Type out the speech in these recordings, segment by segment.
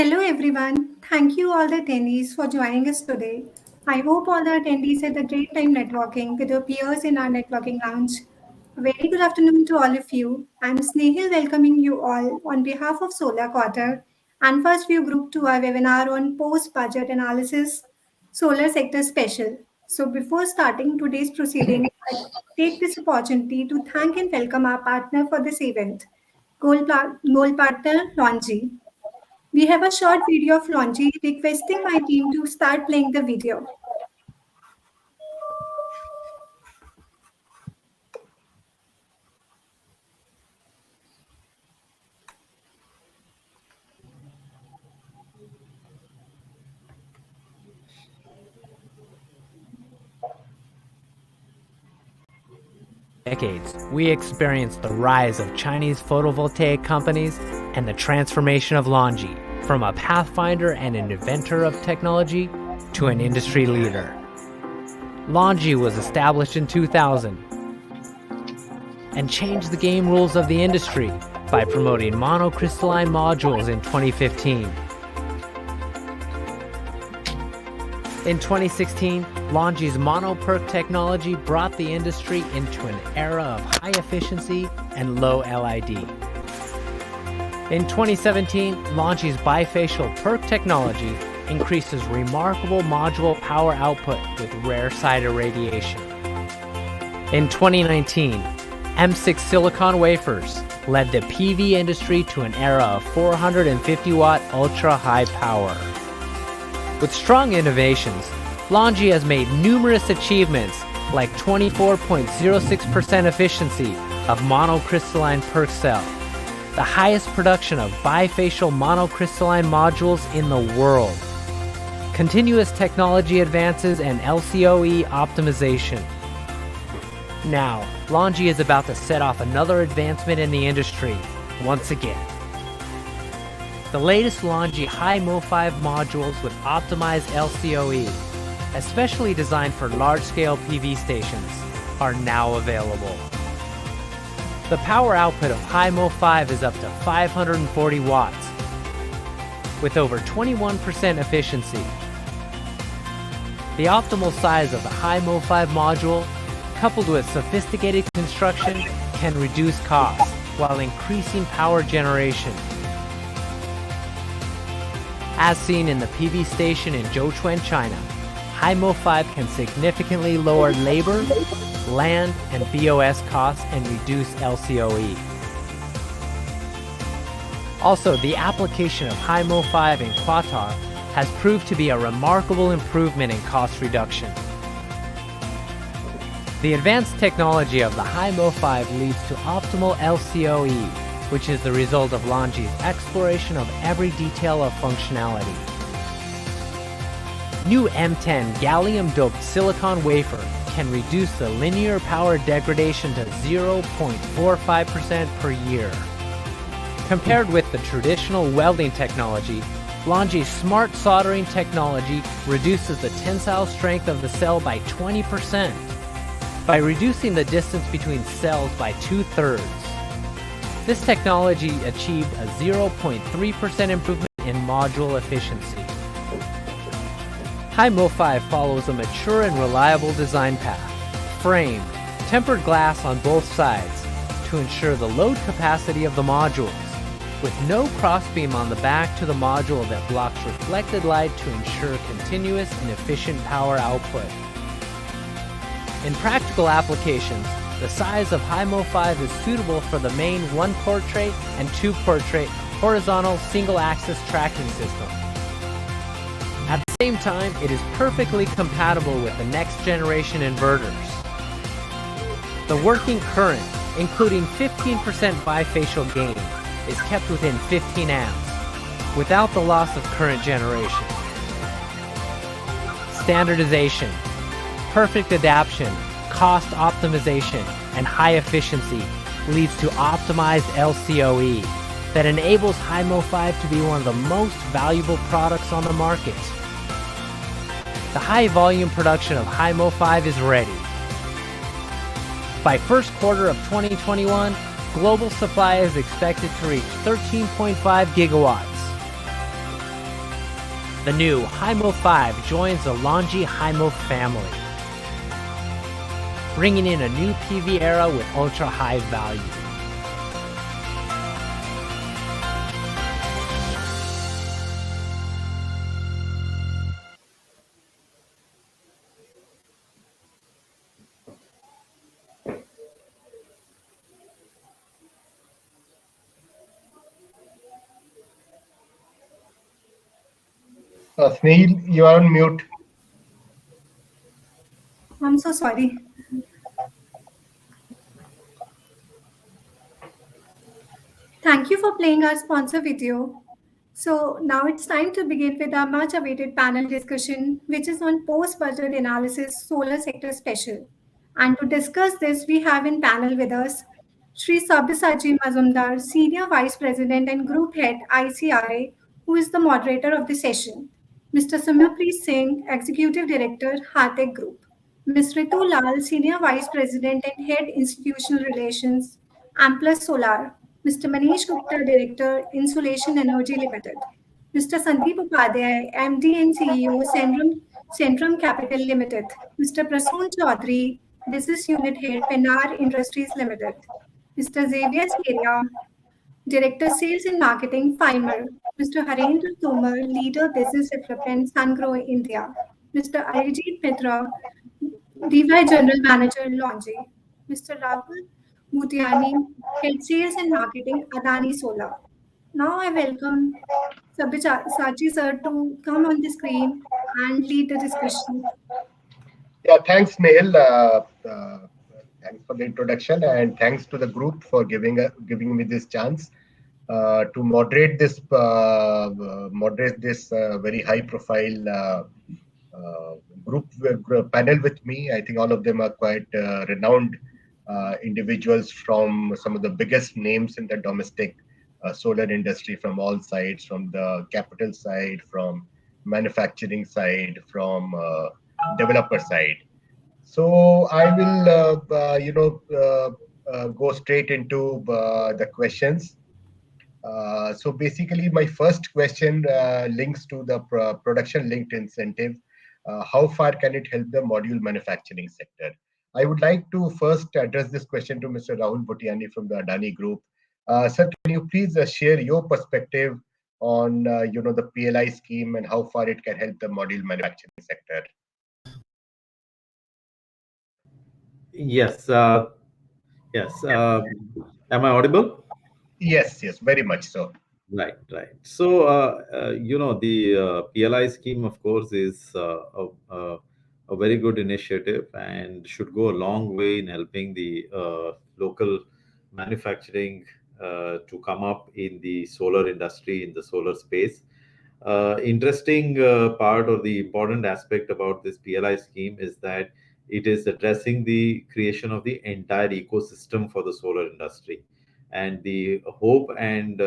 Hello everyone. Thank you all the attendees for joining us today. I hope all the attendees had a great time networking with your peers in our networking lounge. A very good afternoon to all of you. I'm Snehil welcoming you all on behalf of Solar Quarter and First View Group to our webinar on post-budget analysis, solar sector special. So before starting today's proceeding, I take this opportunity to thank and welcome our partner for this event, Gold Partner Longi. We have a short video of Longi requesting my team to start playing the video. Decades, we experienced the rise of Chinese photovoltaic companies and the transformation of Longi from a pathfinder and an inventor of technology to an industry leader. Longi was established in 2000 and changed the game rules of the industry by promoting monocrystalline modules in 2015. In 2016, Longi's mono-PERC technology brought the industry into an era of high efficiency and low LID. In 2017, Longi's bifacial PERC technology increases remarkable module power output with rare side irradiation. In 2019, M6 silicon wafers led the PV industry to an era of 450 watt ultra-high power. With strong innovations, Longi has made numerous achievements like 24.06% efficiency of monocrystalline PERC cell, the highest production of bifacial monocrystalline modules in the world, continuous technology advances and LCOE optimization. Now, Longi is about to set off another advancement in the industry once again. The latest Longi high Mo5 modules with optimized LCOE, especially designed for large-scale PV stations, are now available. The power output of high Mo5 is up to 540 watts, with over 21% efficiency. The optimal size of the high Mo5 module, coupled with sophisticated construction, can reduce costs while increasing power generation. As seen in the PV station in Zhouchuan, China, high Mo5 can significantly lower labor, land, and BOS costs and reduce LCOE. Also, the application of high Mo5 in Qatar has proved to be a remarkable improvement in cost reduction. The advanced technology of the high Mo5 leads to optimal LCOE, which is the result of Longi's exploration of every detail of functionality. New M10 gallium-doped silicon wafer can reduce the linear power degradation to 0.45% per year. Compared with the traditional welding technology, Longi's smart soldering technology reduces the tensile strength of the cell by 20%, by reducing the distance between cells by 2/3. This technology achieved a 0.3% improvement in module efficiency. High Mo5 follows a mature and reliable design path, frame, tempered glass on both sides to ensure the load capacity of the modules, with no crossbeam on the back to the module that blocks reflected light to ensure continuous and efficient power output. In practical applications, the size of high Mo5 is suitable for the main 1-portrait and 2-portrait horizontal single-axis tracking system. At the same time, it is perfectly compatible with the next generation inverters. The working current, including 15% bifacial gain, is kept within 15 amps, without the loss of current generation. Standardization, perfect adaptation, cost optimization, and high efficiency leads to optimized LCOE that enables high Mo5 to be one of the most valuable products on the market. The high volume production of high Mo5 is ready. By first quarter of 2021, global supply is expected to reach 13.5 gigawatts. The new HIMO 5 joins the Longi HIMO family, bringing in a new PV era with ultra-high value. Snehal, you are on mute. I'm so sorry. Thank you for playing our sponsor video. So now it's time to begin with our much awaited panel discussion, which is on post-budget analysis solar sector special. And to discuss this, we have in panel with us Sri Sabyasachi Mazumdar, Senior Vice President and Group Head ICRA, who is the moderator of the session. Mr. Simrapreet Singh, Executive Director, Hatek Group. Ms. Ritu Lal, Senior Vice President and Head Institutional Relations, Amplus Solar. Mr. Manish Gupta, Director, Insulation Energy Limited. Mr. Sandeep Upadhyay, MD and CEO, Centrum Capital Limited. Mr. Prasoon Chaudhary, Business Unit Head, Penar Industries Limited. Mr. Xavier Seria, Director Sales and Marketing, Fimer. Mr. Harendra Tomar, Leader Business Development, Sungrow India. Mr. Arijit Mitra, DY General Manager, Longi. Mr. Rahul Mutiani, Head Sales and Marketing, Adani Solar. Now I welcome Sachi sir to come on the screen and lead the discussion. Yeah, thanks, Snehal. Thanks for the introduction, and thanks to the group for giving me this chance to moderate this very high profile uh, panel with me. I think all of them are quite renowned individuals from some of the biggest names in the domestic solar industry from all sides, from the capital side, from manufacturing side, from developer side. So I will, go straight into the questions. So basically, my first question links to the production linked incentive. How far can it help the module manufacturing sector? I would like to first address this question to Mr. Rahul Bhutiani from the Adani Group. Sir, can you please share your perspective on the PLI scheme and how far it can help the module manufacturing sector? Yes, yes. Am I audible? Yes, yes, very much so. Right, right. So, the PLI scheme, of course, is a very good initiative and should go a long way in helping the local manufacturing to come up in the solar industry, in the solar space. Interesting part or the important aspect about this PLI scheme is that it is addressing the creation of the entire ecosystem for the solar industry. And the hope and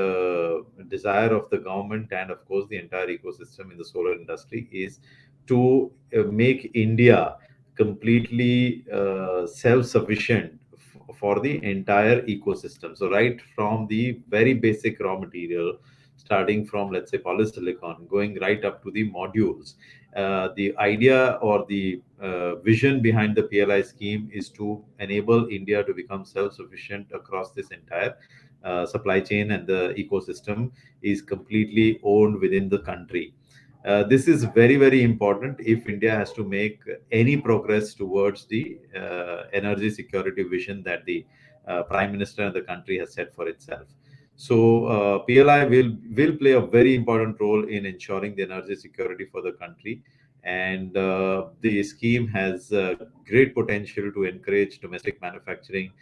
desire of the government and, of course, the entire ecosystem in the solar industry is to make India completely self-sufficient for the entire ecosystem. So, right from the very basic raw material, starting from, let's say, polysilicon, going right up to the modules. The idea or the vision behind the PLI scheme is to enable India to become self-sufficient across this entire supply chain, and the ecosystem is completely owned within the country. This is very, very important if India has to make any progress towards the energy security vision that the Prime Minister and the country has set for itself. So PLI will play a very important role in ensuring the energy security for the country, and the scheme has great potential to encourage domestic manufacturing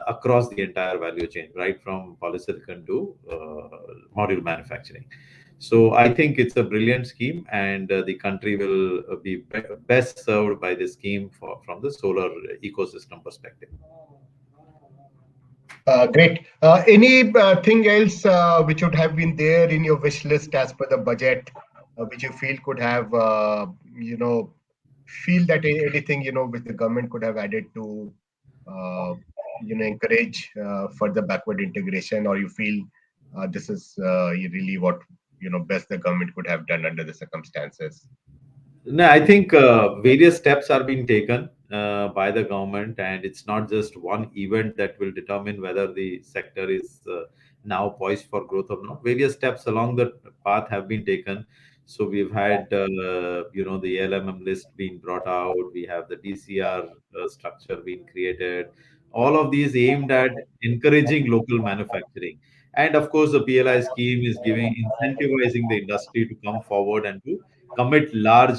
across the entire value chain, right from polysilicon to module manufacturing. So I think it's a brilliant scheme, and the country will best served by this scheme from the solar ecosystem perspective. Great. Anything else which would have been there in your wish list as per the budget, which you feel could have, feel that anything, which the government could have added to, uh, encourage further backward integration, or you feel this is really what best the government could have done under the circumstances? No, I think various steps are being taken by the government, and it's not just one event that will determine whether the sector is now poised for growth or not. Various steps along the path have been taken. So we've had, the LMM list being brought out. We have the DCR structure being created. All of these aimed at encouraging local manufacturing, and of course, the PLI scheme is giving incentivizing the industry to come forward and to commit large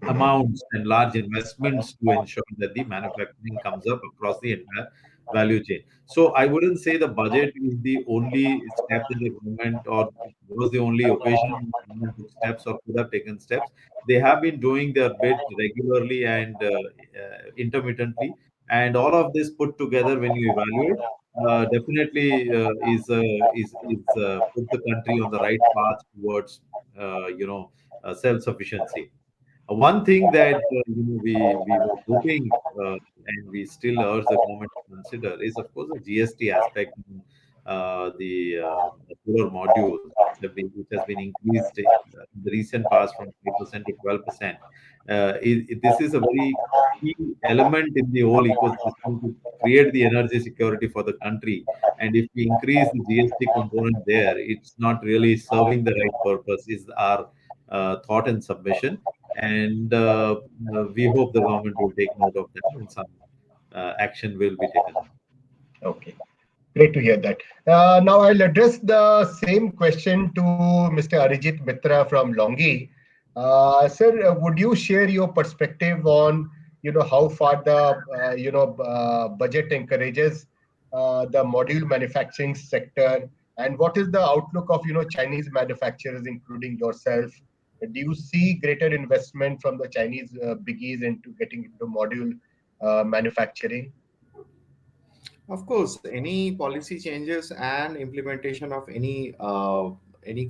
amounts and large investments to ensure that the manufacturing comes up across the entire value chain. So I wouldn't say the budget is the only step that the government or was the only occasion when the government took steps or could have taken steps. They have been doing their bit regularly and intermittently, and all of this put together, when you evaluate, definitely is put the country on the right path towards self sufficiency. One thing that we were hoping and we still urge the government to consider is, of course, the GST aspect in the solar modules, which has been increased in the recent past from 5% to 12%. This is a very key element in the whole ecosystem to create the energy security for the country. And if we increase the GST component there, it's not really serving the right purpose, is our thought and submission. And we hope the government will take note of that and some action will be taken. Okay. Great to hear that. Now I'll address the same question to Mr. Arijit Mitra from Longi. Sir, would you share your perspective on, how far the, budget encourages the module manufacturing sector, and what is the outlook of, Chinese manufacturers, including yourself? Do you see greater investment from the Chinese biggies into getting into module manufacturing? Of course, any policy changes and implementation of any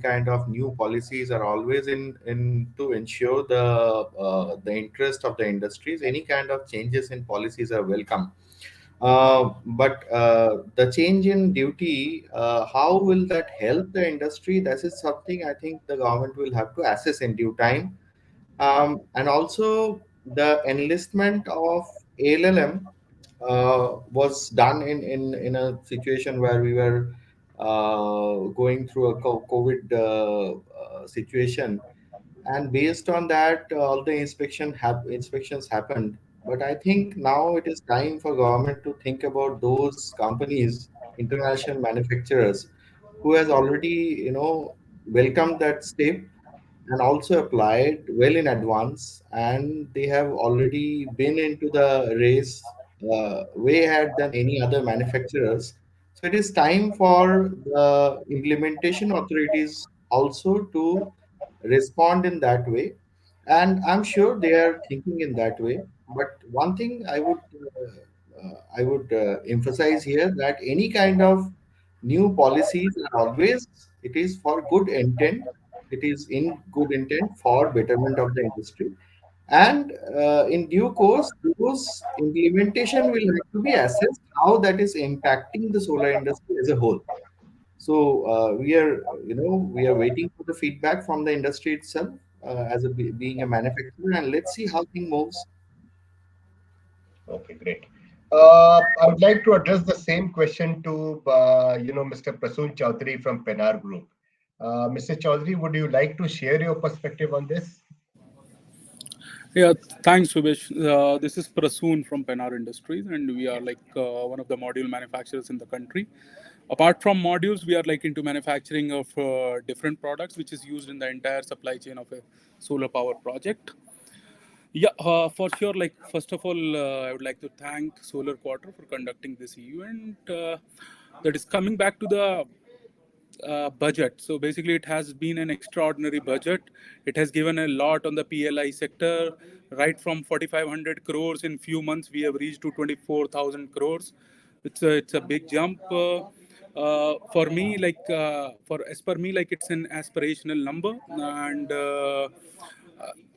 kind of new policies are always in to ensure the interest of the industries. Any kind of changes in policies are welcome. But the change in duty, how will that help the industry? That is something I think the government will have to assess in due time. And also the enlistment of ALLM was done in a situation where we were going through a COVID situation, and based on that, all the inspections happened. But I think now it is time for government to think about those companies, international manufacturers, who has already welcomed that step and also applied well in advance, and they have already been into the race way ahead than any other manufacturers. So it is time for the implementation authorities also to respond in that way, and I'm sure they are thinking in that way. But one thing I would emphasize here, that any kind of new policies are always, it is for good intent, it is in good intent for betterment of the industry, and in due course those implementation will have to be assessed how that is impacting the solar industry as a whole. So we are waiting for the feedback from the industry itself, as being a manufacturer, and let's see how thing moves. Okay, great. I would like to address the same question to, Mr. Prasoon Chaudhary from Penar Group. Mr. Chaudhary, would you like to share your perspective on this? Yeah, thanks, Subesh. This is Prasoon from Penar Industries, and we are like one of the module manufacturers in the country. Apart from modules, we are like into manufacturing of different products, which is used in the entire supply chain of a solar power project. Yeah, for sure. Like first of all, I would like to thank Solar Quarter for conducting this event. That is coming back to the budget. So basically, it has been an extraordinary budget. It has given a lot on the PLI sector, right from 4,500 crores in few months, we have reached to 24,000 crores. It's a big jump. For me, like for as per me, like it's an aspirational number, and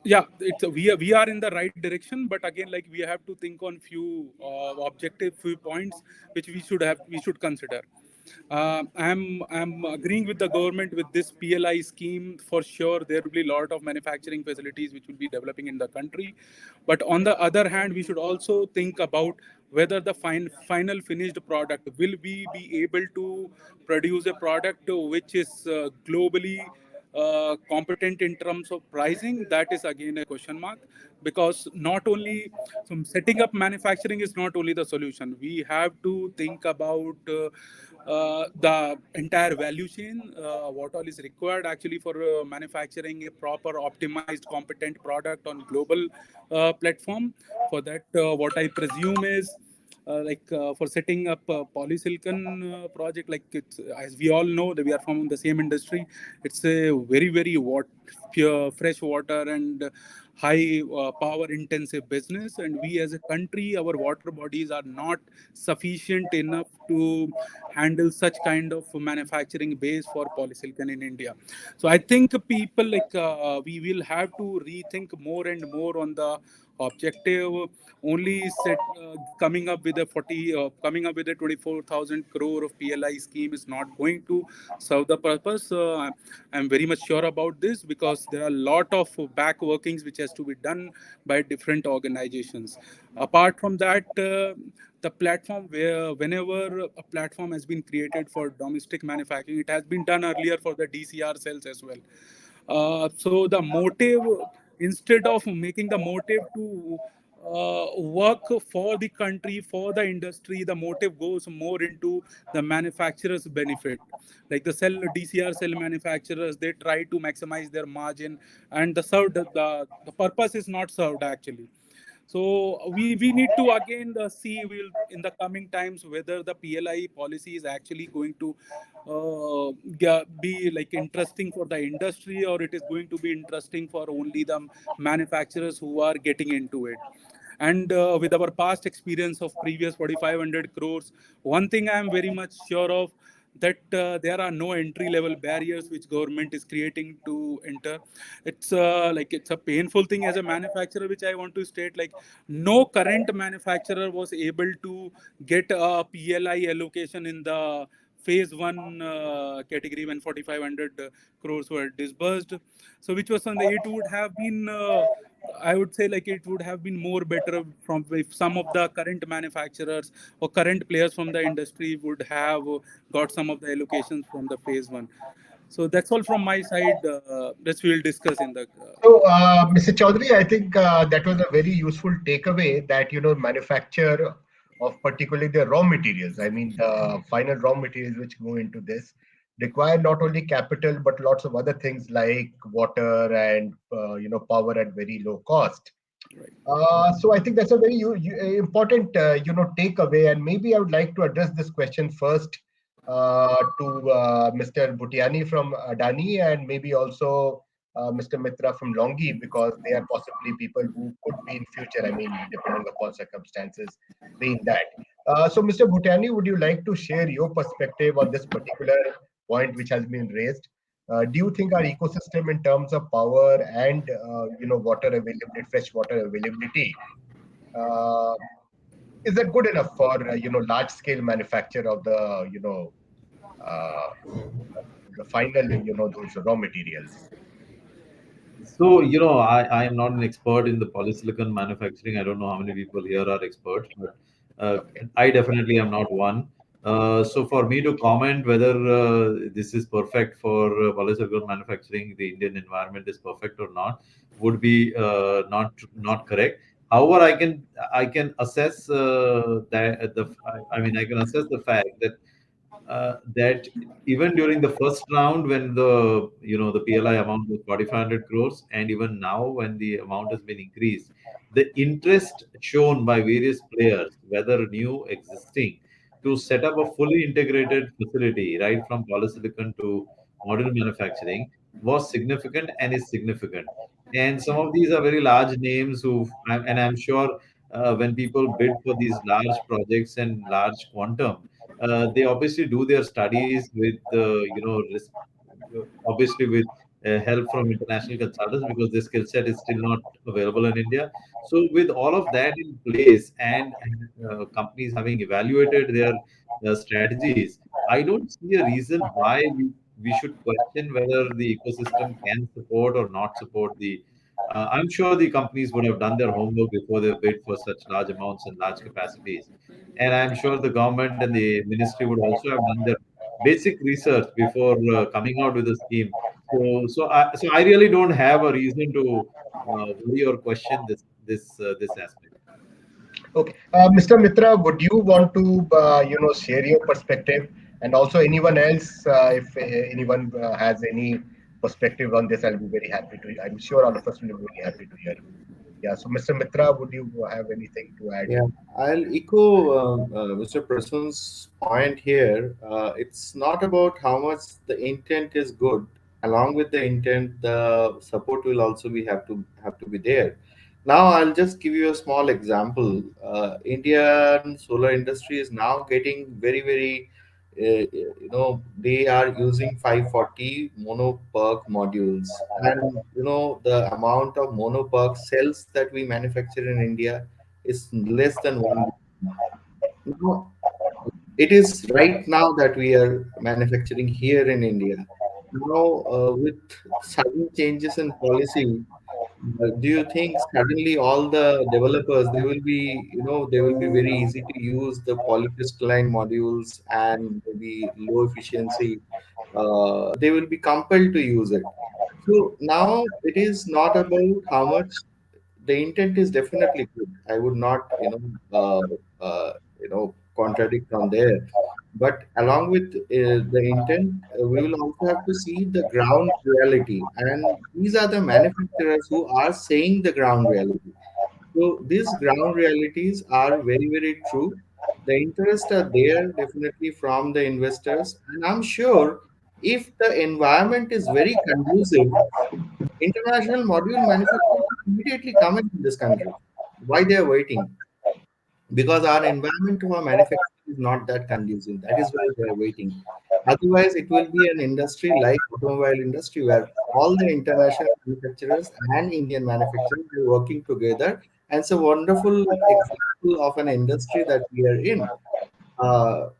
yeah, we are in the right direction. But again, like we have to think on few objective few points which we should consider. I'm agreeing with the government with this PLI scheme. For sure, there will be a lot of manufacturing facilities which will be developing in the country. But on the other hand, we should also think about whether the final finished product will we be able to produce a product which is globally competent in terms of pricing. That is again a question mark, because not only setting up manufacturing is not only the solution. We have to think about the entire value chain, what all is required actually for manufacturing a proper optimized competent product on global platform. For that, what I presume is for setting up a polysilicon project, like it's, as we all know that we are from the same industry, it's a very pure fresh water and high power intensive business, and we as a country, our water bodies are not sufficient enough to handle such kind of manufacturing base for polysilicon in India. So I think people we will have to rethink more and more on the objective. Only set coming up with a 24,000 crore of PLI scheme is not going to serve the purpose. I'm very much sure about this, because there are a lot of back workings which has to be done by different organizations. Apart from that, the platform, where whenever a platform has been created for domestic manufacturing, it has been done earlier for the DCR cells as well. So the motive, instead of making the motive to work for the country, for the industry, the motive goes more into the manufacturer's benefit. Like the cell DCR cell manufacturers, they try to maximize their margin, and the purpose is not served actually. So we need to again see will in the coming times whether the PLI policy is actually going to be like interesting for the industry, or it is going to be interesting for only the manufacturers who are getting into it. And with our past experience of previous 4,500 crores, one thing I am very much sure of, that there are no entry level barriers which government is creating to enter. It's it's a painful thing as a manufacturer, which I want to state, like no current manufacturer was able to get a PLI allocation in the phase one category when 4,500 crores were disbursed. So which was on the, it would have been I would say like it would have been more better from if some of the current manufacturers or current players from the industry would have got some of the allocations from the phase one. So that's all from my side. This we'll discuss in the. So, Mr. Chaudhary, I think that was a very useful takeaway that, manufacture of particularly the raw materials, I mean, the final raw materials which go into this require not only capital, but lots of other things like water and, power at very low cost. Right. So I think that's a very important, takeaway. And maybe I would like to address this question first to Mr. Bhutiani from Adani, and maybe also Mr. Mitra from Longi, because they are possibly people who could be in future. I mean, depending upon circumstances, being that. So, Mr. Bhutiani, would you like to share your perspective on this particular point which has been raised? Do you think our ecosystem in terms of power and water availability, fresh water availability, uh, is that good enough for large scale manufacture of the uh, the final those raw materials? So, I am not an expert in the polysilicon manufacturing. I don't know how many people here are experts, but Okay. I definitely am not one. So, for me to comment whether this is perfect for polysilicon manufacturing, the Indian environment is perfect or not, would be not correct. However, I can assess that I mean I can assess the fact that even during the first round, when the PLI amount was 4,500 crores, and even now when the amount has been increased, the interest shown by various players, whether new, existing, to set up a fully integrated facility, right from polysilicon to module manufacturing, was significant and is significant. And some of these are very large names and I'm sure when people bid for these large projects and large quantum, they obviously do their studies with obviously with help from international consultants, because the skill set is still not available in India. So with all of that in place, and companies having evaluated their strategies, I don't see a reason why we should question whether the ecosystem can support or not support the. I'm sure the companies would have done their homework before they bid for such large amounts and large capacities. And I'm sure the government and the ministry would also have done their basic research before coming out with a scheme. So I really don't have a reason to worry or question this aspect. Okay, Mr. Mitra, would you want to share your perspective, and also anyone else, if anyone has any perspective on this, I'll be very happy to. I'm sure all of us will be very happy to hear. Yeah. So, Mr. Mitra, would you have anything to add? Yeah, I'll echo Mr. Prasun's point here. It's not about how much the intent is good. Along with the intent, the support will also be have to be there. Now, I'll just give you a small example. Indian solar industry is now getting very, they are using 540 mono PERC modules, and the amount of mono PERC cells that we manufacture in India is less than 1 billion. Now, it is right now that we are manufacturing here in India. Now, with sudden changes in policy, do you think suddenly all the developers they will be very easy to use the polycrystalline modules and maybe low efficiency? They will be compelled to use it. So now it is not about how much the intent is definitely good. I would not, contradict on there. But along with the intent, we will also have to see the ground reality, and these are the manufacturers who are saying the ground reality. So these ground realities are very true. The interests are there definitely from the investors, and I'm sure if the environment is very conducive, international module manufacturers will immediately come into this country. Why they are waiting? Because our environment for manufacturing is not that conducive. That is why they are waiting. Otherwise, it will be an industry like automobile industry where all the international manufacturers and Indian manufacturers are working together. And it's a wonderful example of an industry that we are in. Uh,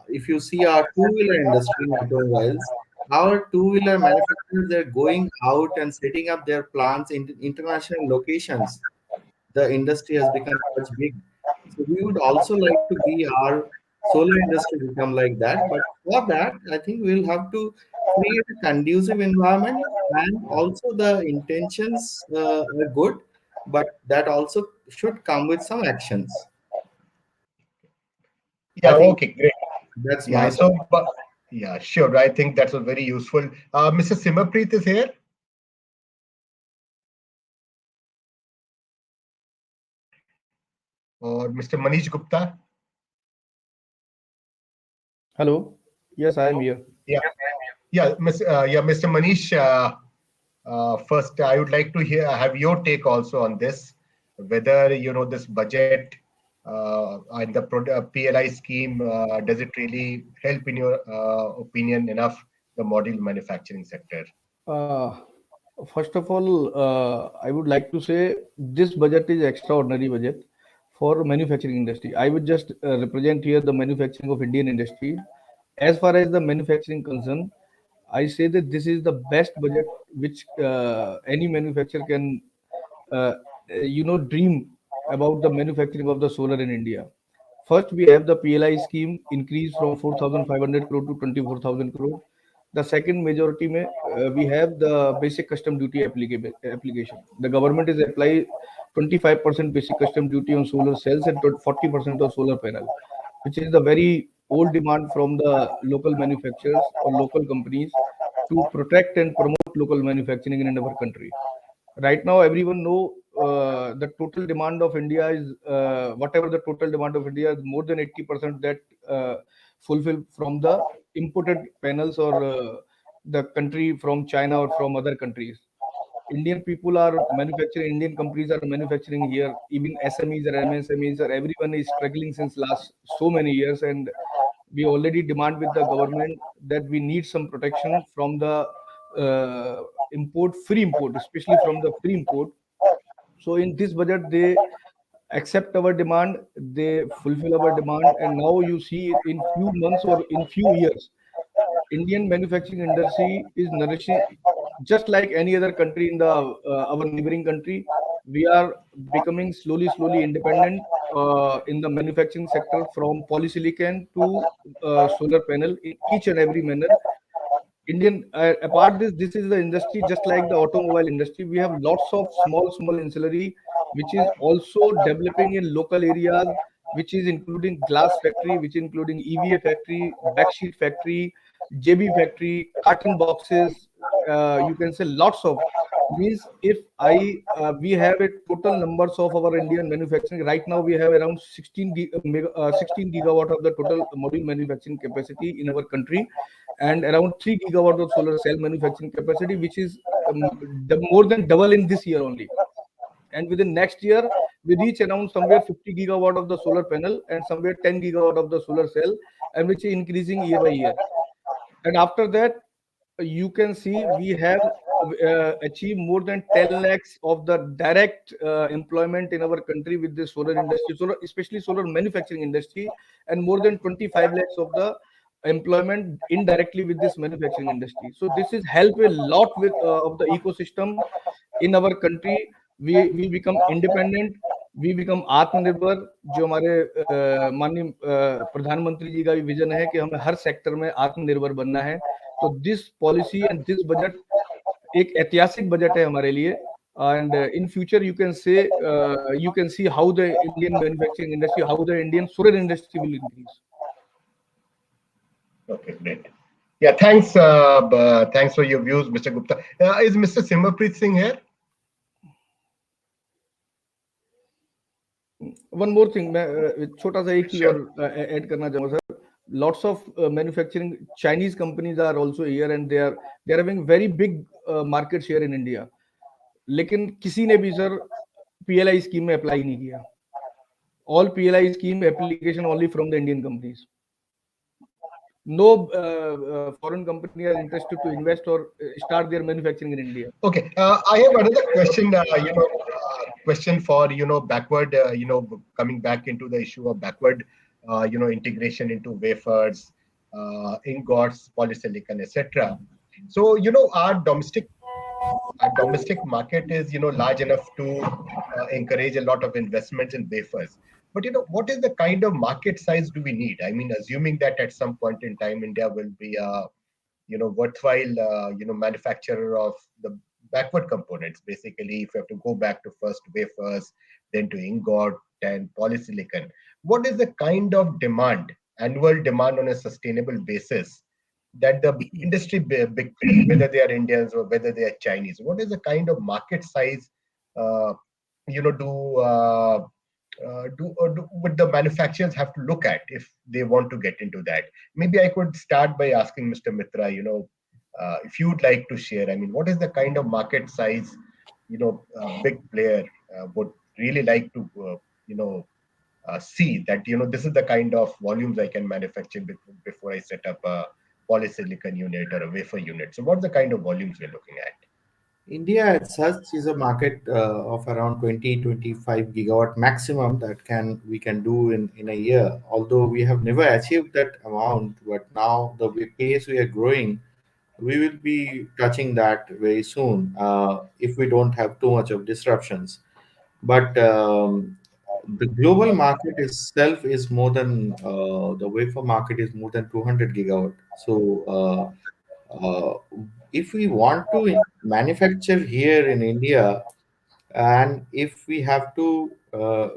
if you see our two-wheeler industry in automobiles, our two-wheeler manufacturers are going out and setting up their plants in international locations. The industry has become such big. So we would also like to be our solar industry become like that. But for that, I think we'll have to create a conducive environment, and also the intentions are good, but that also should come with some actions. I Yeah. think Okay. Great. that's Yeah. my So, side. yeah, sure. I think that was very useful. Mr. Simmerpreet is here, or Mr. Manish Gupta. Hello. Yes, I am here. Yeah. Mr. Manish. First, I would like to have your take also on this, whether this budget and the PLI scheme, does it really help, in your opinion, enough the module manufacturing sector? Uh, First of all, I would like to say this budget is extraordinary budget for manufacturing industry. I would just represent here the manufacturing of Indian industry. As far as the manufacturing concern, I say that this is the best budget which any manufacturer can, uh, dream about the manufacturing of the solar in India. First, we have the PLI scheme increase from 4,500 crore to 24,000 crore. The second majority mein, we have the basic custom duty application. The government is apply 25% basic custom duty on solar cells and 40% on solar panel, which is the very old demand from the local manufacturers or local companies to protect and promote local manufacturing in our country. Right now everyone know the total demand of India is whatever the total demand of India is more than 80% that uh, fulfilled from the imported panels or the country from China or from other countries. Indian people are manufacturing, Indian companies are manufacturing here, even SMEs or MSMEs or everyone is struggling since last so many years, and we already demand with the government that we need some protection from the free import, especially from the free import. So in this budget, they accept our demand, they fulfill our demand, and now you see in few months or in few years, Indian manufacturing industry is nourishing just like any other country in the our neighboring country. We are becoming slowly independent in the manufacturing sector, from polysilicon to solar panel in each and every manner. Indian, apart this is the industry just like the automobile industry. We have lots of small ancillary, which is also developing in local areas, which is including glass factory, which is including EVA factory, backsheet factory, JB factory, carton boxes. You can say lots of, means if I we have a total numbers of our Indian manufacturing right now. We have around 16 gigawatt of the total module manufacturing capacity in our country, and around 3 gigawatt of solar cell manufacturing capacity, which is more than double in this year only. And within next year, we reach around somewhere 50 gigawatt of the solar panel and somewhere 10 gigawatt of the solar cell, and which is increasing year by year. And after that, you can see we have achieved more than 10 lakhs of the direct employment in our country with the solar industry, solar, especially solar manufacturing industry, and more than 25 lakhs of the employment indirectly with this manufacturing industry. So this is help a lot with of the ecosystem in our country. We become independent, we become आत्मनिर्भर. जो हमारे माननीय प्रधानमंत्री जी का भी vision है कि हमें हर सेक्टर में आत्मनिर्भर बनना है. तो this policy and this budget एक ऐतिहासिक बजट है हमारे लिए. And in future, you can see how the Indian manufacturing industry, how the Indian solar industry will increase. Okay, great. Yeah, thanks for your views, Mr. Gupta. Is Mr. Simmerpreet Singh here? One more thing, मैं छोटा सा एक चीज Sure. और add करना चाहूंगा sir. Lots of manufacturing Chinese companies are also here, and they are having very big market share in India. लेकिन किसी ने भी सर PLI scheme में अप्लाई नहीं किया. All PLI scheme application only from the Indian companies. No foreign company are interested to invest or start their manufacturing in India. Okay, I have another question. Question for backward. Coming back into the issue of backward, integration into wafers, ingots, polysilicon, etc. So our domestic market is large enough to encourage a lot of investments in wafers. But what is the kind of market size do we need? I mean, assuming that at some point in time India will be a worthwhile manufacturer of the backward components. Basically, if you have to go back to first wafers, then to ingot and polysilicon, what is the kind of demand, annual demand on a sustainable basis, that the industry big players, whether they are Indians or whether they are Chinese, what is the kind of market size uh, do would the manufacturers have to look at if they want to get into that? Maybe I could start by asking Mr. Mitra, if you'd like to share. I mean, what is the kind of market size, big player would really like to, see that, this is the kind of volumes I can manufacture before I set up a polysilicon unit or a wafer unit. So, what's the kind of volumes we're looking at? India as such is a market of around 20-25 gigawatt maximum that we can do in a year. Although we have never achieved that amount, but now the pace we are growing, we will be touching that very soon if we don't have too much of disruptions. But the global market itself is more than the wafer market is more than 200 gigawatt. So if we want to manufacture here in India, and if we have to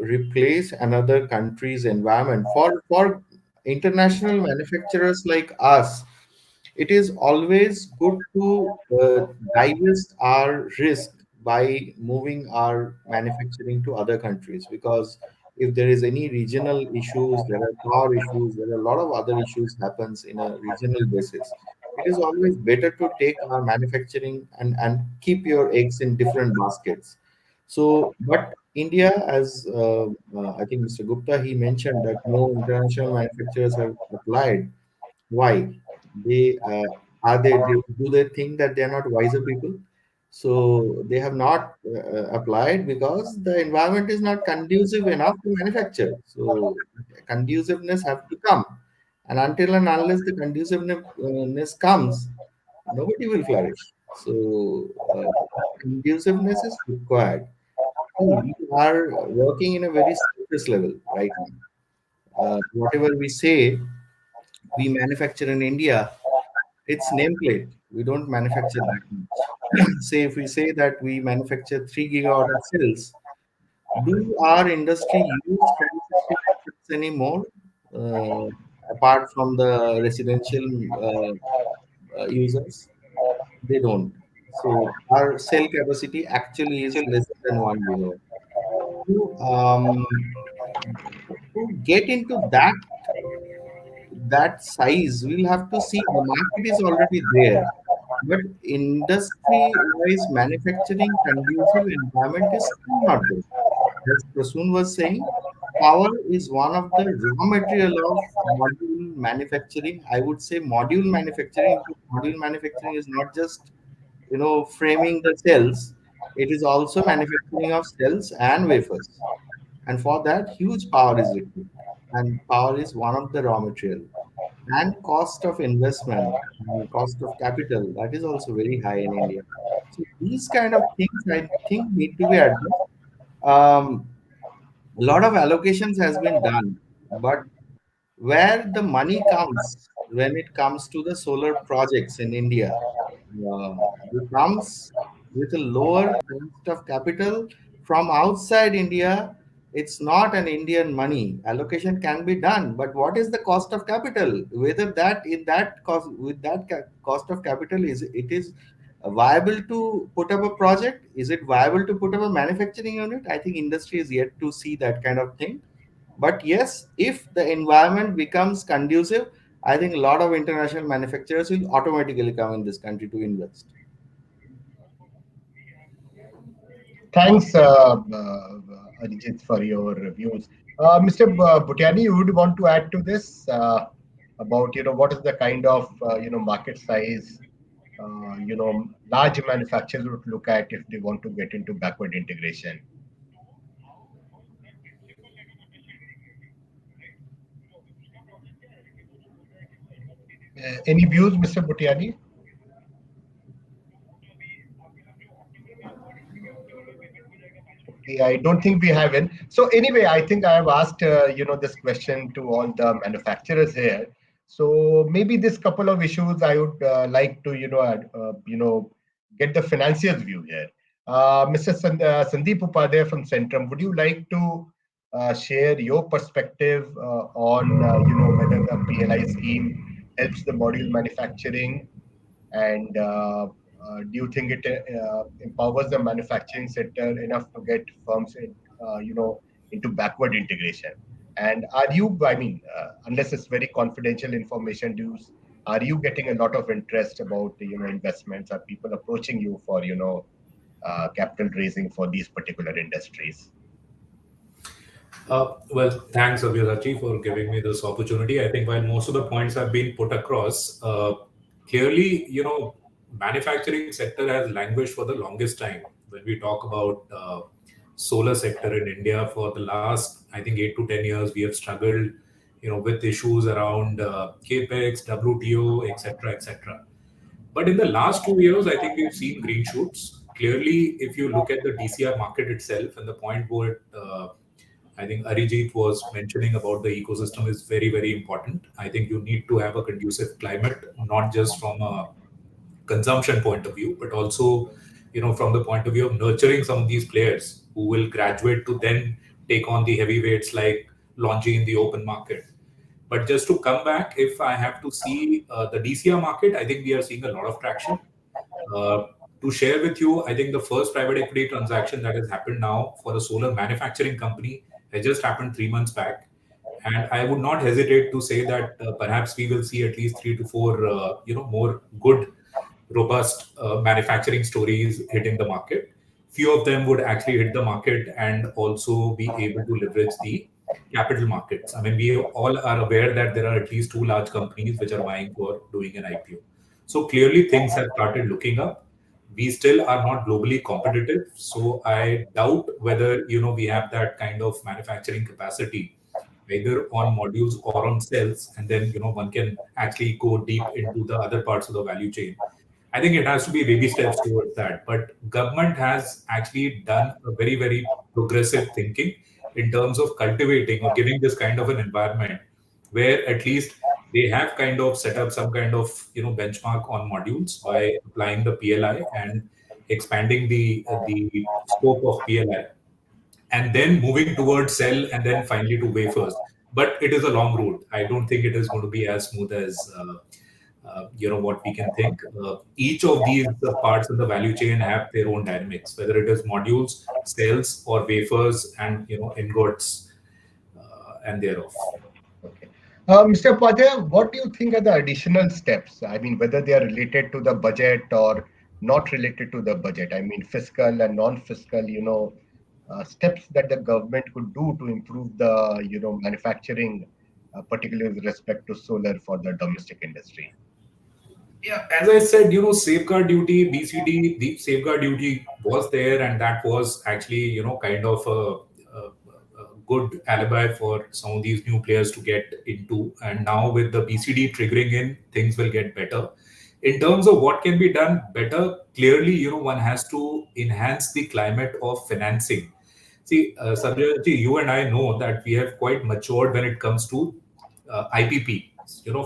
replace another country's environment for international manufacturers like us, it is always good to divest our risk by moving our manufacturing to other countries, because if there is any regional issues, there are power issues, there are a lot of other issues happens in a regional basis. It is always better to take our manufacturing and keep your eggs in different baskets. So but India, as I think Mr. Gupta, he mentioned that no international manufacturers have applied. Why? They do they think that they are not wiser people? So they have not applied because the environment is not conducive enough to manufacture. So conduciveness have to come, and until and unless the conduciveness comes, nobody will flourish. So conduciveness is required. See, we are working in a very surface level right now. Whatever we say, we manufacture in India, it's nameplate. We don't manufacture that much. Say if we say that we manufacture 3 gigawatt of cells, do our industry use 560 chips anymore? Uh, Apart from the residential users, they don't. So our cell capacity actually is less than 1 gigawatt. To, to get into that size, we'll have to see the market is already there. But industry-wise manufacturing conducive environment is still not there. As Prasoon was saying, power is one of the raw material of module manufacturing. I would say module manufacturing, because module manufacturing is not just framing the cells, it is also manufacturing of cells and wafers. And for that, huge power is required. And power is one of the raw material. And cost of investment, cost of capital, that is also very high in India. So these kind of things I think need to be addressed. Um, a lot of allocations has been done, but where the money comes when it comes to the solar projects in India, it comes with a lower cost of capital from outside India. It's not an Indian money. Allocation can be done, but what is the cost of capital? Whether that in that cost with that cost of capital is viable to put up a project? Is it viable to put up a manufacturing unit? I think industry is yet to see that kind of thing. But yes, if the environment becomes conducive, I think a lot of international manufacturers will automatically come in this country to invest. Thanks, Arijit, for your reviews. Mr. Bhutiani, you would want to add to this about what is the kind of market size large manufacturers would look at if they want to get into backward integration. Any views, Mr. Bhutiani? Okay, I don't think we have any. So anyway, I think I have asked this question to all the manufacturers here. So maybe this couple of issues I would like to get the financiers view here. Mr. Sandeep Upadhyay from Centrum, would you like to share your perspective on whether the PLI scheme helps the module manufacturing, and do you think it empowers the manufacturing sector enough to get firms into backward integration? And are you, I mean, unless it's very confidential information, are you getting a lot of interest about investments? Are people approaching you for capital raising for these particular industries? Well, thanks, Abhyadachi, for giving me this opportunity. I think while most of the points have been put across, clearly, manufacturing sector has languished for the longest time. When we talk about solar sector in India for the last, I think, 8 to 10 years, we have struggled, with issues around capex, WTO, etc., etc. But in the last 2 years, I think we've seen green shoots. Clearly, if you look at the DCR market itself, and the point where I think Arijit was mentioning about the ecosystem is very, very important. I think you need to have a conducive climate, not just from a consumption point of view, but also, from the point of view of nurturing some of these players who will graduate to then take on the heavyweights like Longi in the open market. But just to come back, if I have to see the DCR market, I think we are seeing a lot of traction. Uh, to share with you, I think the first private equity transaction that has happened now for a solar manufacturing company has just happened 3 months back. And I would not hesitate to say that perhaps we will see at least 3 to 4, more good, robust manufacturing stories hitting the market. Few of them would actually hit the market and also be able to leverage the capital markets. I mean, we all are aware that there are at least 2 large companies which are vying for doing an IPO. So clearly things have started looking up. we still are not globally competitive. So I doubt whether we have that kind of manufacturing capacity either on modules or on cells, and then one can actually go deep into the other parts of the value chain. I think it has to be baby steps towards that. But government has actually done a very, very progressive thinking in terms of cultivating or giving this kind of an environment where at least they have kind of set up some kind of benchmark on modules by applying the PLI and expanding the scope of PLI, and then moving towards cell, and then finally to wafers. But it is a long route. I don't think it is going to be as smooth as what we can think. Each of these parts of the value chain have their own dynamics, whether it is modules, cells, or wafers, and ingots and thereof. Okay. Mr. Upadhyay, what do you think are the additional steps? I mean, whether they are related to the budget or not related to the budget. I mean, fiscal and non-fiscal, steps that the government could do to improve the, manufacturing, particularly with respect to solar for the domestic industry. Yeah, as I said, safeguard duty, BCD, the safeguard duty was there, and that was actually, kind of a good alibi for some of these new players to get into. And now with the BCD triggering in, things will get better. In terms of what can be done better, clearly, one has to enhance the climate of financing. See, Sanjay, you and I know that we have quite matured when it comes to IPP.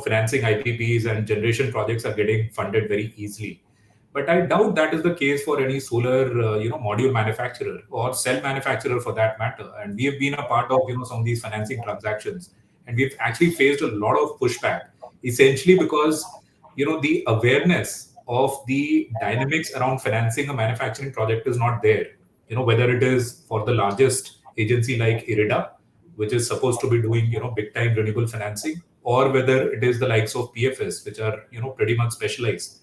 Financing IPPs and generation projects are getting funded very easily. But I doubt that is the case for any solar, module manufacturer or cell manufacturer for that matter. And we have been a part of, some of these financing transactions, and we've actually faced a lot of pushback, essentially because, the awareness of the dynamics around financing a manufacturing project is not there. Whether it is for the largest agency like IRIDA, which is supposed to be doing, big time renewable financing, or whether it is the likes of PFS, which are, pretty much specialized.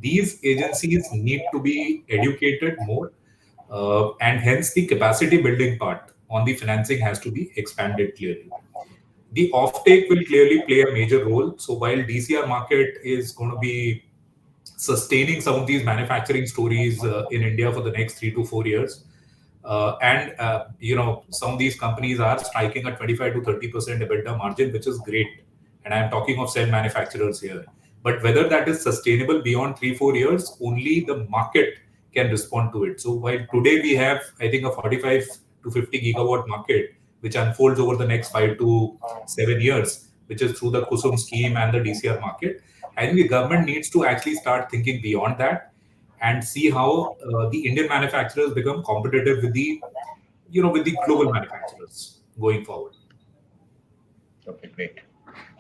These agencies need to be educated more, and hence the capacity building part on the financing has to be expanded clearly. The offtake will clearly play a major role. So while DCR market is going to be sustaining some of these manufacturing stories in India for the next 3 to 4 years, and some of these companies are striking a 25 to 30% EBITDA margin, which is great. And I'm talking of cell manufacturers here. But whether that is sustainable beyond 3 4 years, only the market can respond to it. So while today we have, I think, a 45 to 50 gigawatt market, which unfolds over the next 5 to 7 years, which is through the Kusum scheme and the DCR market, I think the government needs to actually start thinking beyond that and see how the Indian manufacturers become competitive with the global manufacturers going forward. Okay, great.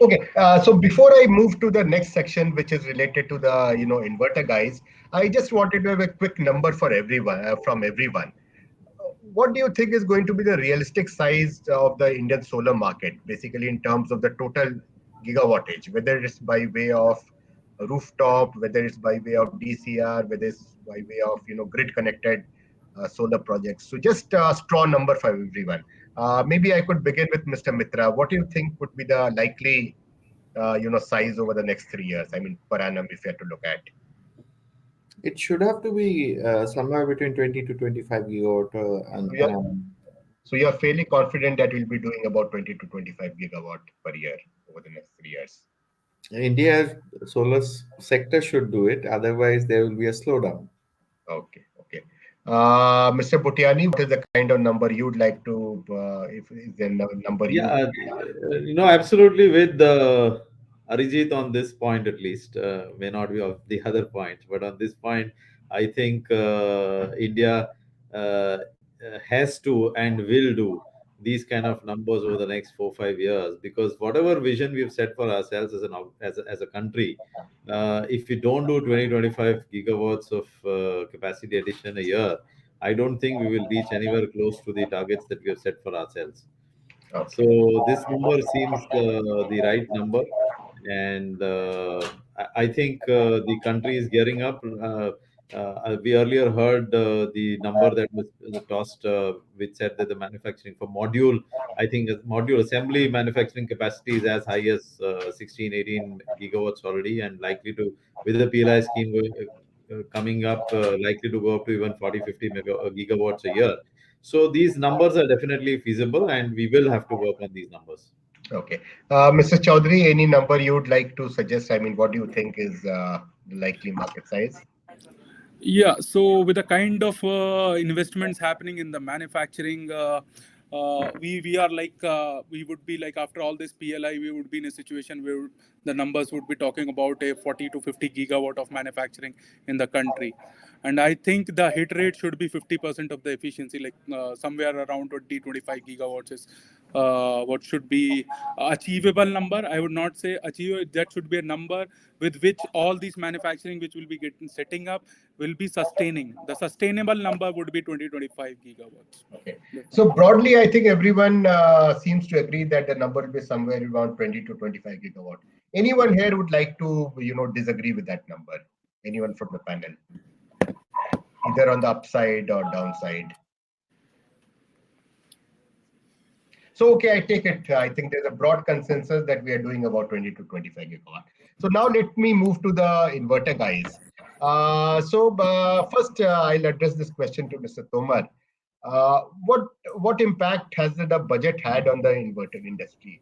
Okay, so before I move to the next section, which is related to the inverter guys, I just wanted to have a quick number for everyone from everyone. What do you think is going to be the realistic size of the Indian solar market, basically in terms of the total gigawattage, whether it's by way of rooftop, whether it's by way of DCR, whether it's by way of grid connected solar projects. So just a straw number for everyone. Maybe I could begin with Mr. Mitra. What do you think would be the likely size over the next 3 years? I mean, per annum, if you had to look at. It should have to be somewhere between 20 to 25 gigawatt So and you are, so you are fairly confident that we'll be doing about 20 to 25 gigawatt per year over the next 3 years. India's solar sector should do it. Otherwise, there will be a slowdown. Okay, okay. Mr. Bhutiani, what is the kind of number you'd like to, if is there a number Yeah, you? absolutely with Arijit on this point at least, may not be of the other points, but on this point, I think India has to and will do these kind of numbers over the next 4 5 years, because whatever vision we've set for ourselves as a country, if we don't do 20 25 gigawatts of capacity addition a year, I don't think we will reach anywhere close to the targets that we have set for ourselves. So Okay, this number seems the right number, and I think the country is gearing up. We earlier heard the number that was tossed, which said that the manufacturing for module, I think module assembly manufacturing capacity is as high as 16 18 gigawatts already, and likely to, with the PLI scheme coming up, likely to go up to even 40, 50 gigawatts a year. So these numbers are definitely feasible, and we will have to work on these numbers. Okay. Mr. Chaudhary, any number you would like to suggest? I mean, what do you think is the likely market size? Yeah, so with the kind of investments happening in the manufacturing, we are like we would be like after all this PLI, we would be in a situation where the numbers would be talking about a 40 to 50 gigawatt of manufacturing in the country, and I think the hit rate should be 50% of the efficiency, like somewhere around 20-25 gigawatts is what should be achievable number. I would not say achieve. That should be a number with which all these manufacturing which will be getting setting up will be sustaining. The sustainable number would be 20-25 gigawatts. Okay. So Definitely. broadly, I think everyone seems to agree that the number will be somewhere around 20 to 25 gigawatt. Anyone here would like to, disagree with that number? Anyone from the panel, either on the upside or downside? So, okay, I take it. I think there's a broad consensus that we are doing about 20 to 25 gigawatt. So now let me move to the inverter guys. First, I'll address this question to Mr. Tomar. What impact has the budget had on the inverter industry?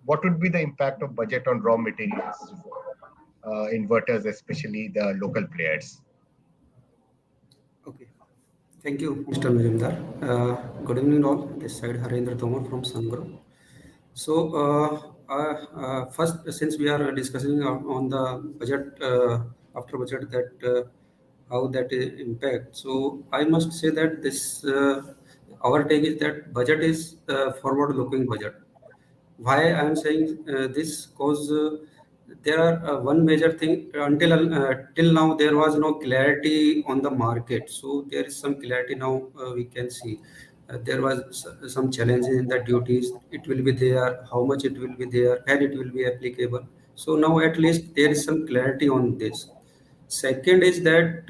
What would be the impact of budget on raw materials for inverters, especially the local players? Okay. Thank you, Mr. Majumdar. Good evening, all. This side Harendra Tomar from Sangro. So, first, since we are discussing on the budget, after budget, that how that impact. So, I must say that this our take is that budget is forward-looking budget. Why I am saying this? Because there are one major thing until till now there was no clarity on the market. So there is some clarity now. We can see there was some challenges in the duties. It will be there. How much it will be there, and it will be applicable. So now at least there is some clarity on this. Second is that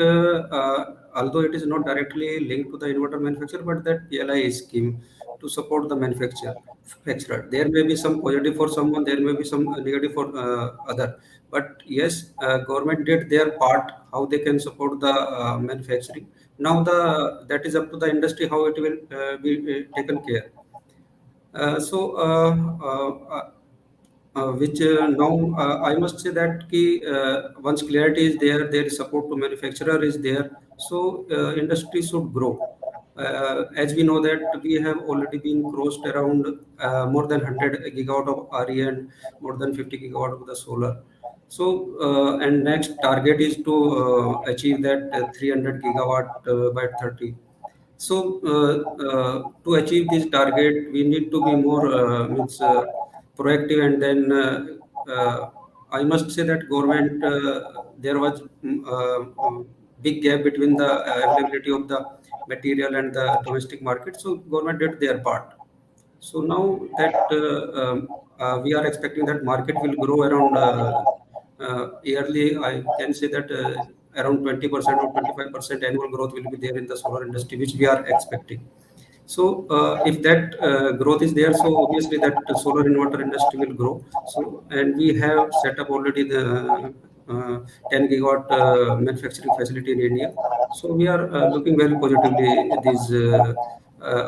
although it is not directly linked to the inverter manufacturer, but that PLI scheme to support the manufacturer. There may be some positive for someone, there may be some negative for other. But yes, government did their part, how they can support the manufacturing. Now that is up to the industry how it will be taken care. Which now I must say that once clarity is there, there is support to manufacturer is there, so industry should grow. As we know that we have already been crossed around more than 100 gigawatt of RE and more than 50 gigawatt of the solar. So and next target is to achieve that 300 gigawatt by 30. So to achieve this target, we need to be more means proactive, and then I must say that government there was big gap between the availability of the material and the domestic market. So government did their part. So now that we are expecting that market will grow around yearly, I can say that around 20% or 25% annual growth will be there in the solar industry, which we are expecting. So if that growth is there, so obviously that solar inverter industry will grow. So and we have set up already the 10 gigawatt manufacturing facility in India. So we are looking very positively these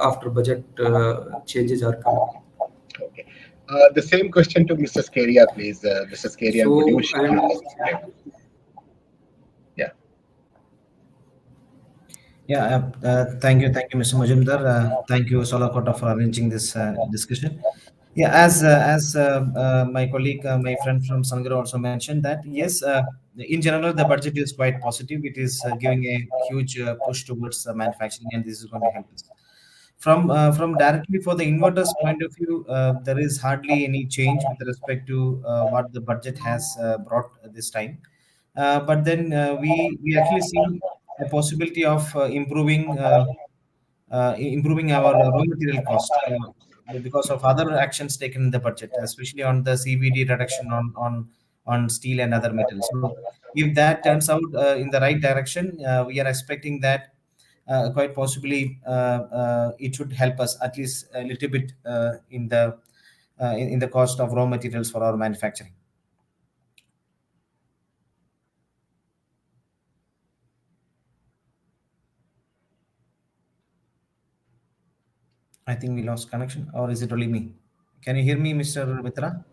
after budget changes are coming. Okay. The same question to Mr. Scaria, please. Mr. Scaria, could you So share your and perspective? Yeah. Yeah, thank you, Mr. Majumdar. Thank you, Solakota, for arranging this discussion. Yeah, as my colleague, my friend from Sangra also mentioned that yes, in general the budget is quite positive. It is giving a huge push towards manufacturing, and this is going to help us. From directly for the inverters point of view, there is hardly any change with respect to what the budget has brought this time. But then we actually see a possibility of improving our raw material cost because of other actions taken in the budget, especially on the CVD reduction on steel and other metals. So if that turns out in the right direction, we are expecting that quite possibly it should help us at least a little bit in the cost of raw materials for our manufacturing. I think we lost connection, or is it only me? Can you hear me, Mr. Mitra?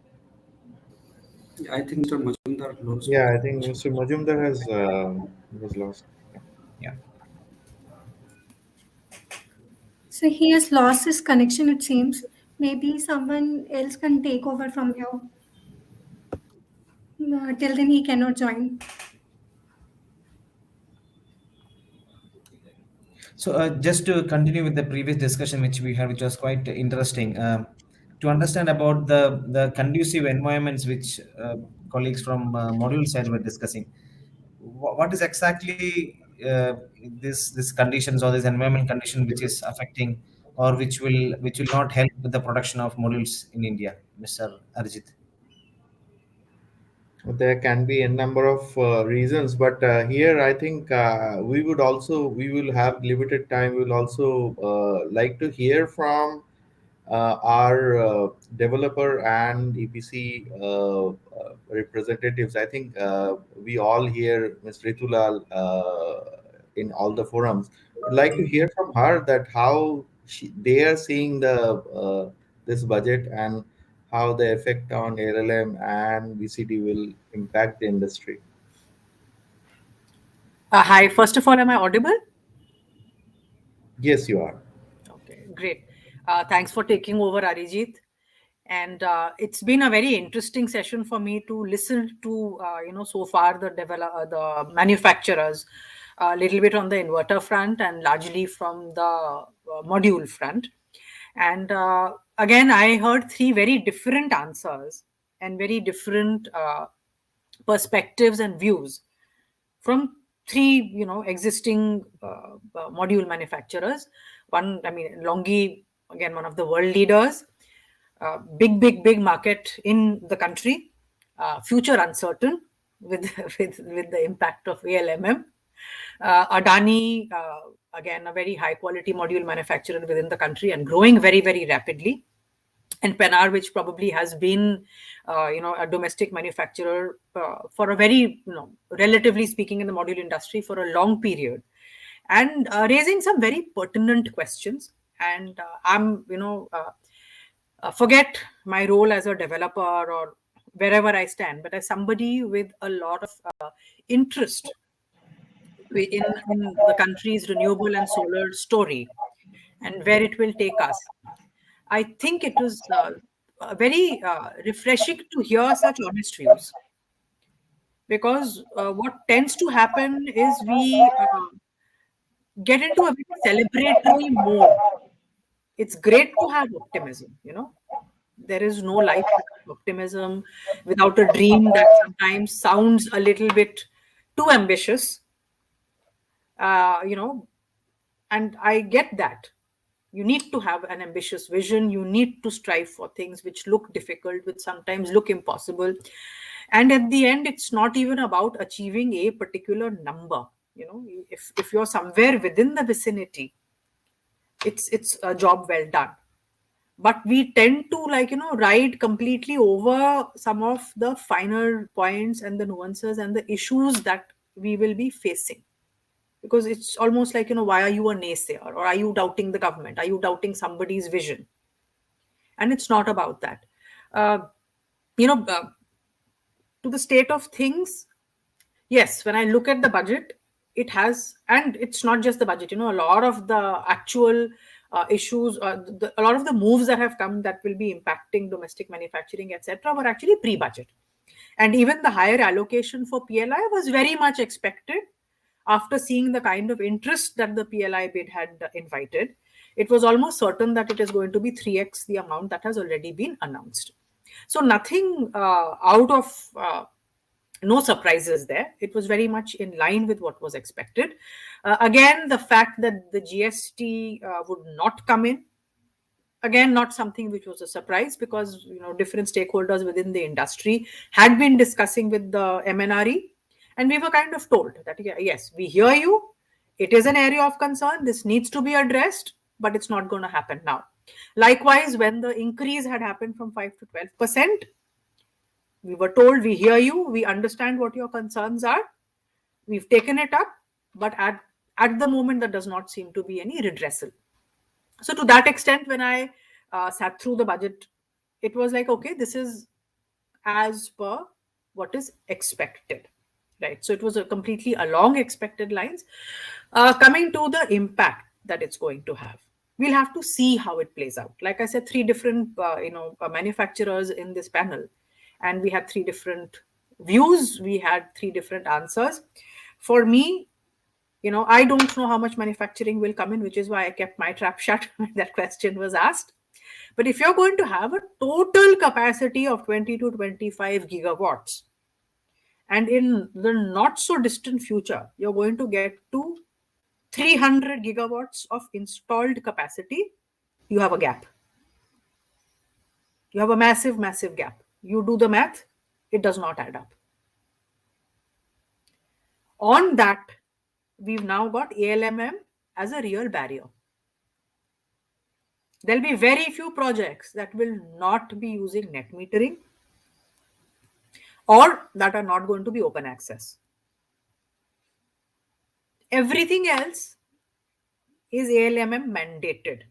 I think Mr. Majumdar lost Yeah, I think connection. Mr. Majumdar has was lost. Yeah. Yeah. So he has lost his connection, it seems. Maybe someone else can take over from here. Till then, he cannot join. So just to continue with the previous discussion which we had, which was quite interesting, to understand about the conducive environments which colleagues from module side were discussing. What is exactly this conditions or this environment condition which is affecting or which will not help with the production of modules in India, Mr. Arjit? There can be a number of reasons, but here I think we will have limited time. We will also like to hear from our developer and EPC representatives. I think we all hear Ms. Ritulal in all the forums. Would like to hear from her that how they are seeing this budget and how the effect on LLM and VCD will impact the industry. Hi, first of all, am I audible? Yes, you are. Okay, great. Thanks for taking over, Arijit. And it's been a very interesting session for me to listen to, so far the manufacturers, a little bit on the inverter front and largely from the module front. And again, I heard three very different answers and very different perspectives and views from three existing module manufacturers. One, I mean, Longi, again, one of the world leaders, big market in the country, future uncertain with with the impact of ALMM. Adani, again, a very high quality module manufacturer within the country and growing very rapidly. And Penar, which probably has been, a domestic manufacturer for a very, relatively speaking, in the module industry for a long period, and raising some very pertinent questions. And forget my role as a developer or wherever I stand, but as somebody with a lot of interest in the country's renewable and solar story and where it will take us. I think it was very refreshing to hear such honest views, because what tends to happen is we get into a very celebratory mode. It's great to have optimism, There is no life without optimism, without a dream that sometimes sounds a little bit too ambitious, and I get that. You need to have an ambitious vision. You need to strive for things which look difficult, which sometimes look impossible. And at the end, it's not even about achieving a particular number. If you're somewhere within the vicinity, it's a job well done. But we tend to ride completely over some of the finer points and the nuances and the issues that we will be facing, because it's almost like, why are you a naysayer, or are you doubting the government, are you doubting somebody's vision? And it's not about that. uh, you know uh, to the state of things, yes, when I look at the budget, it has, and it's not just the budget, a lot of the actual issues, a lot of the moves that have come that will be impacting domestic manufacturing, etc., were actually pre-budget. And even the higher allocation for PLI was very much expected after seeing the kind of interest that the PLI bid had invited. It was almost certain that it is going to be 3x the amount that has already been announced. So nothing out of no surprises there. It was very much in line with what was expected. Again, the fact that the GST would not come in, again, not something which was a surprise, because different stakeholders within the industry had been discussing with the MNRE, and we were kind of told that, yes, we hear you. It is an area of concern. This needs to be addressed, but it's not going to happen now. Likewise, when the increase had happened from 5 to 12%, we were told, we hear you, we understand what your concerns are, we've taken it up, but at the moment there does not seem to be any redressal. So to that extent, when I sat through the budget, it was like, okay, this is as per what is expected, right? So it was a completely along expected lines. Coming to the impact that it's going to have, we'll have to see how it plays out. Like I said, three different manufacturers in this panel, and we had three different views, we had three different answers. For me, I don't know how much manufacturing will come in, which is why I kept my trap shut when that question was asked. But if you're going to have a total capacity of 20 to 25 gigawatts, and in the not so distant future, you're going to get to 300 gigawatts of installed capacity, you have a gap. You have a massive, massive gap. You do the math, it does not add up. On that, we've now got ALMM as a real barrier. There'll be very few projects that will not be using net metering or that are not going to be open access. Everything else is ALMM mandated.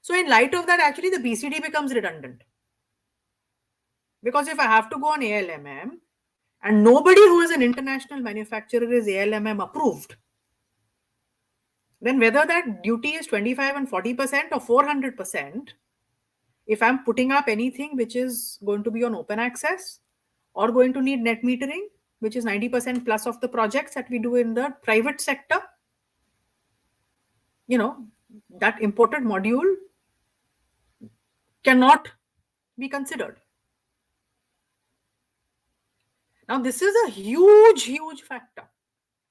So in light of that, actually the BCD becomes redundant. Because if I have to go on ALMM and nobody who is an international manufacturer is ALMM approved, then whether that duty is 25 and 40% or 400%, if I'm putting up anything which is going to be on open access or going to need net metering, which is 90% plus of the projects that we do in the private sector, that imported module cannot be considered. Now, this is a huge, huge factor.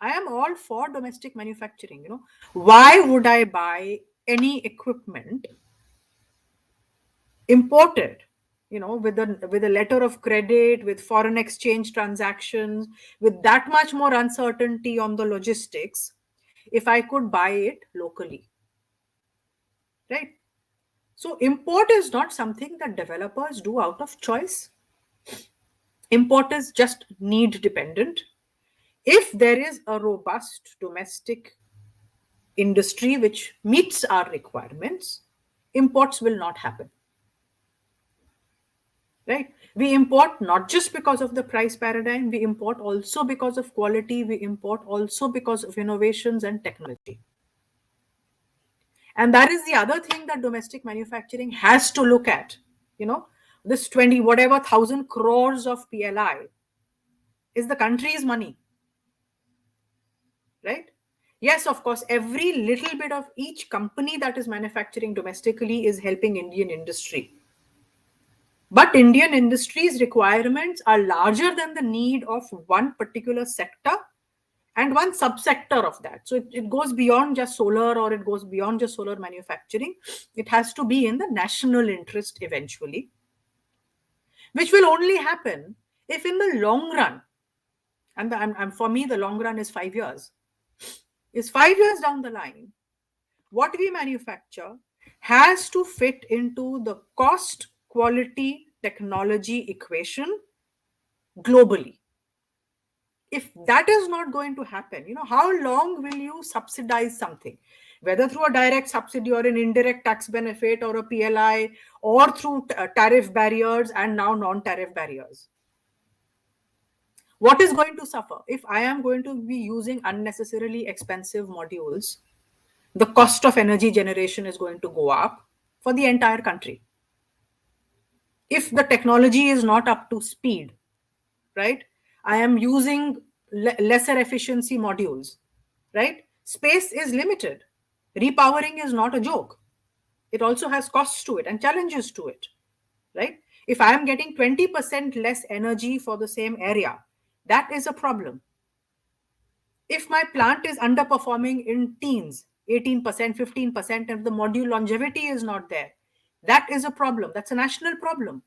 I am all for domestic manufacturing. Why would I buy any equipment imported, with a letter of credit, with foreign exchange transactions, with that much more uncertainty on the logistics, if I could buy it locally, right? So import is not something that developers do out of choice. Import is just need dependent. If there is a robust domestic industry which meets our requirements, imports will not happen. Right? We import not just because of the price paradigm, we import also because of quality, we import also because of innovations and technology. And that is the other thing that domestic manufacturing has to look at. This 20 whatever 1,000 crores of PLI is the country's money. Right? Yes, of course, every little bit of each company that is manufacturing domestically is helping Indian industry. But Indian industry's requirements are larger than the need of one particular sector and one subsector of that. So it goes beyond just solar, or it goes beyond just solar manufacturing. It has to be in the national interest eventually, which will only happen if in the long run, and for me, the long run is 5 years, is 5 years down the line, what we manufacture has to fit into the cost, quality, technology equation globally. If that is not going to happen, how long will you subsidize something, whether through a direct subsidy or an indirect tax benefit or a PLI, or through tariff barriers and now non-tariff barriers? What is going to suffer? If I am going to be using unnecessarily expensive modules, the cost of energy generation is going to go up for the entire country. If the technology is not up to speed, right? I am using lesser efficiency modules, right? Space is limited. Repowering is not a joke. It also has costs to it and challenges to it, right? If I am getting 20% less energy for the same area, that is a problem. If my plant is underperforming in teens, 18%, 15%, and the module longevity is not there, that is a problem. That's a national problem.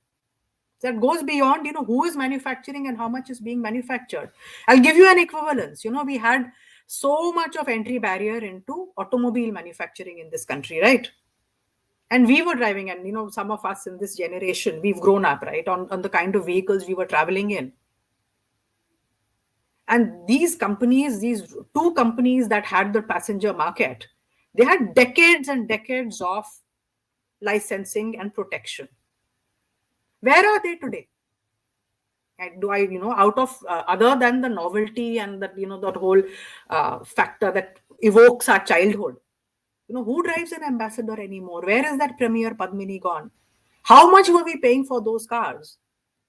That goes beyond, who is manufacturing and how much is being manufactured. I'll give you an equivalence. We had so much of entry barrier into automobile manufacturing in this country, right? And we were driving, and, some of us in this generation, we've grown up, right, on the kind of vehicles we were traveling in. And these companies, these two companies that had the passenger market, They had decades and decades of licensing and protection. Where are they today? And do I, out of other than the novelty and that, that whole factor that evokes our childhood, who drives an ambassador anymore? Where is that Premier Padmini gone? How much were we paying for those cars?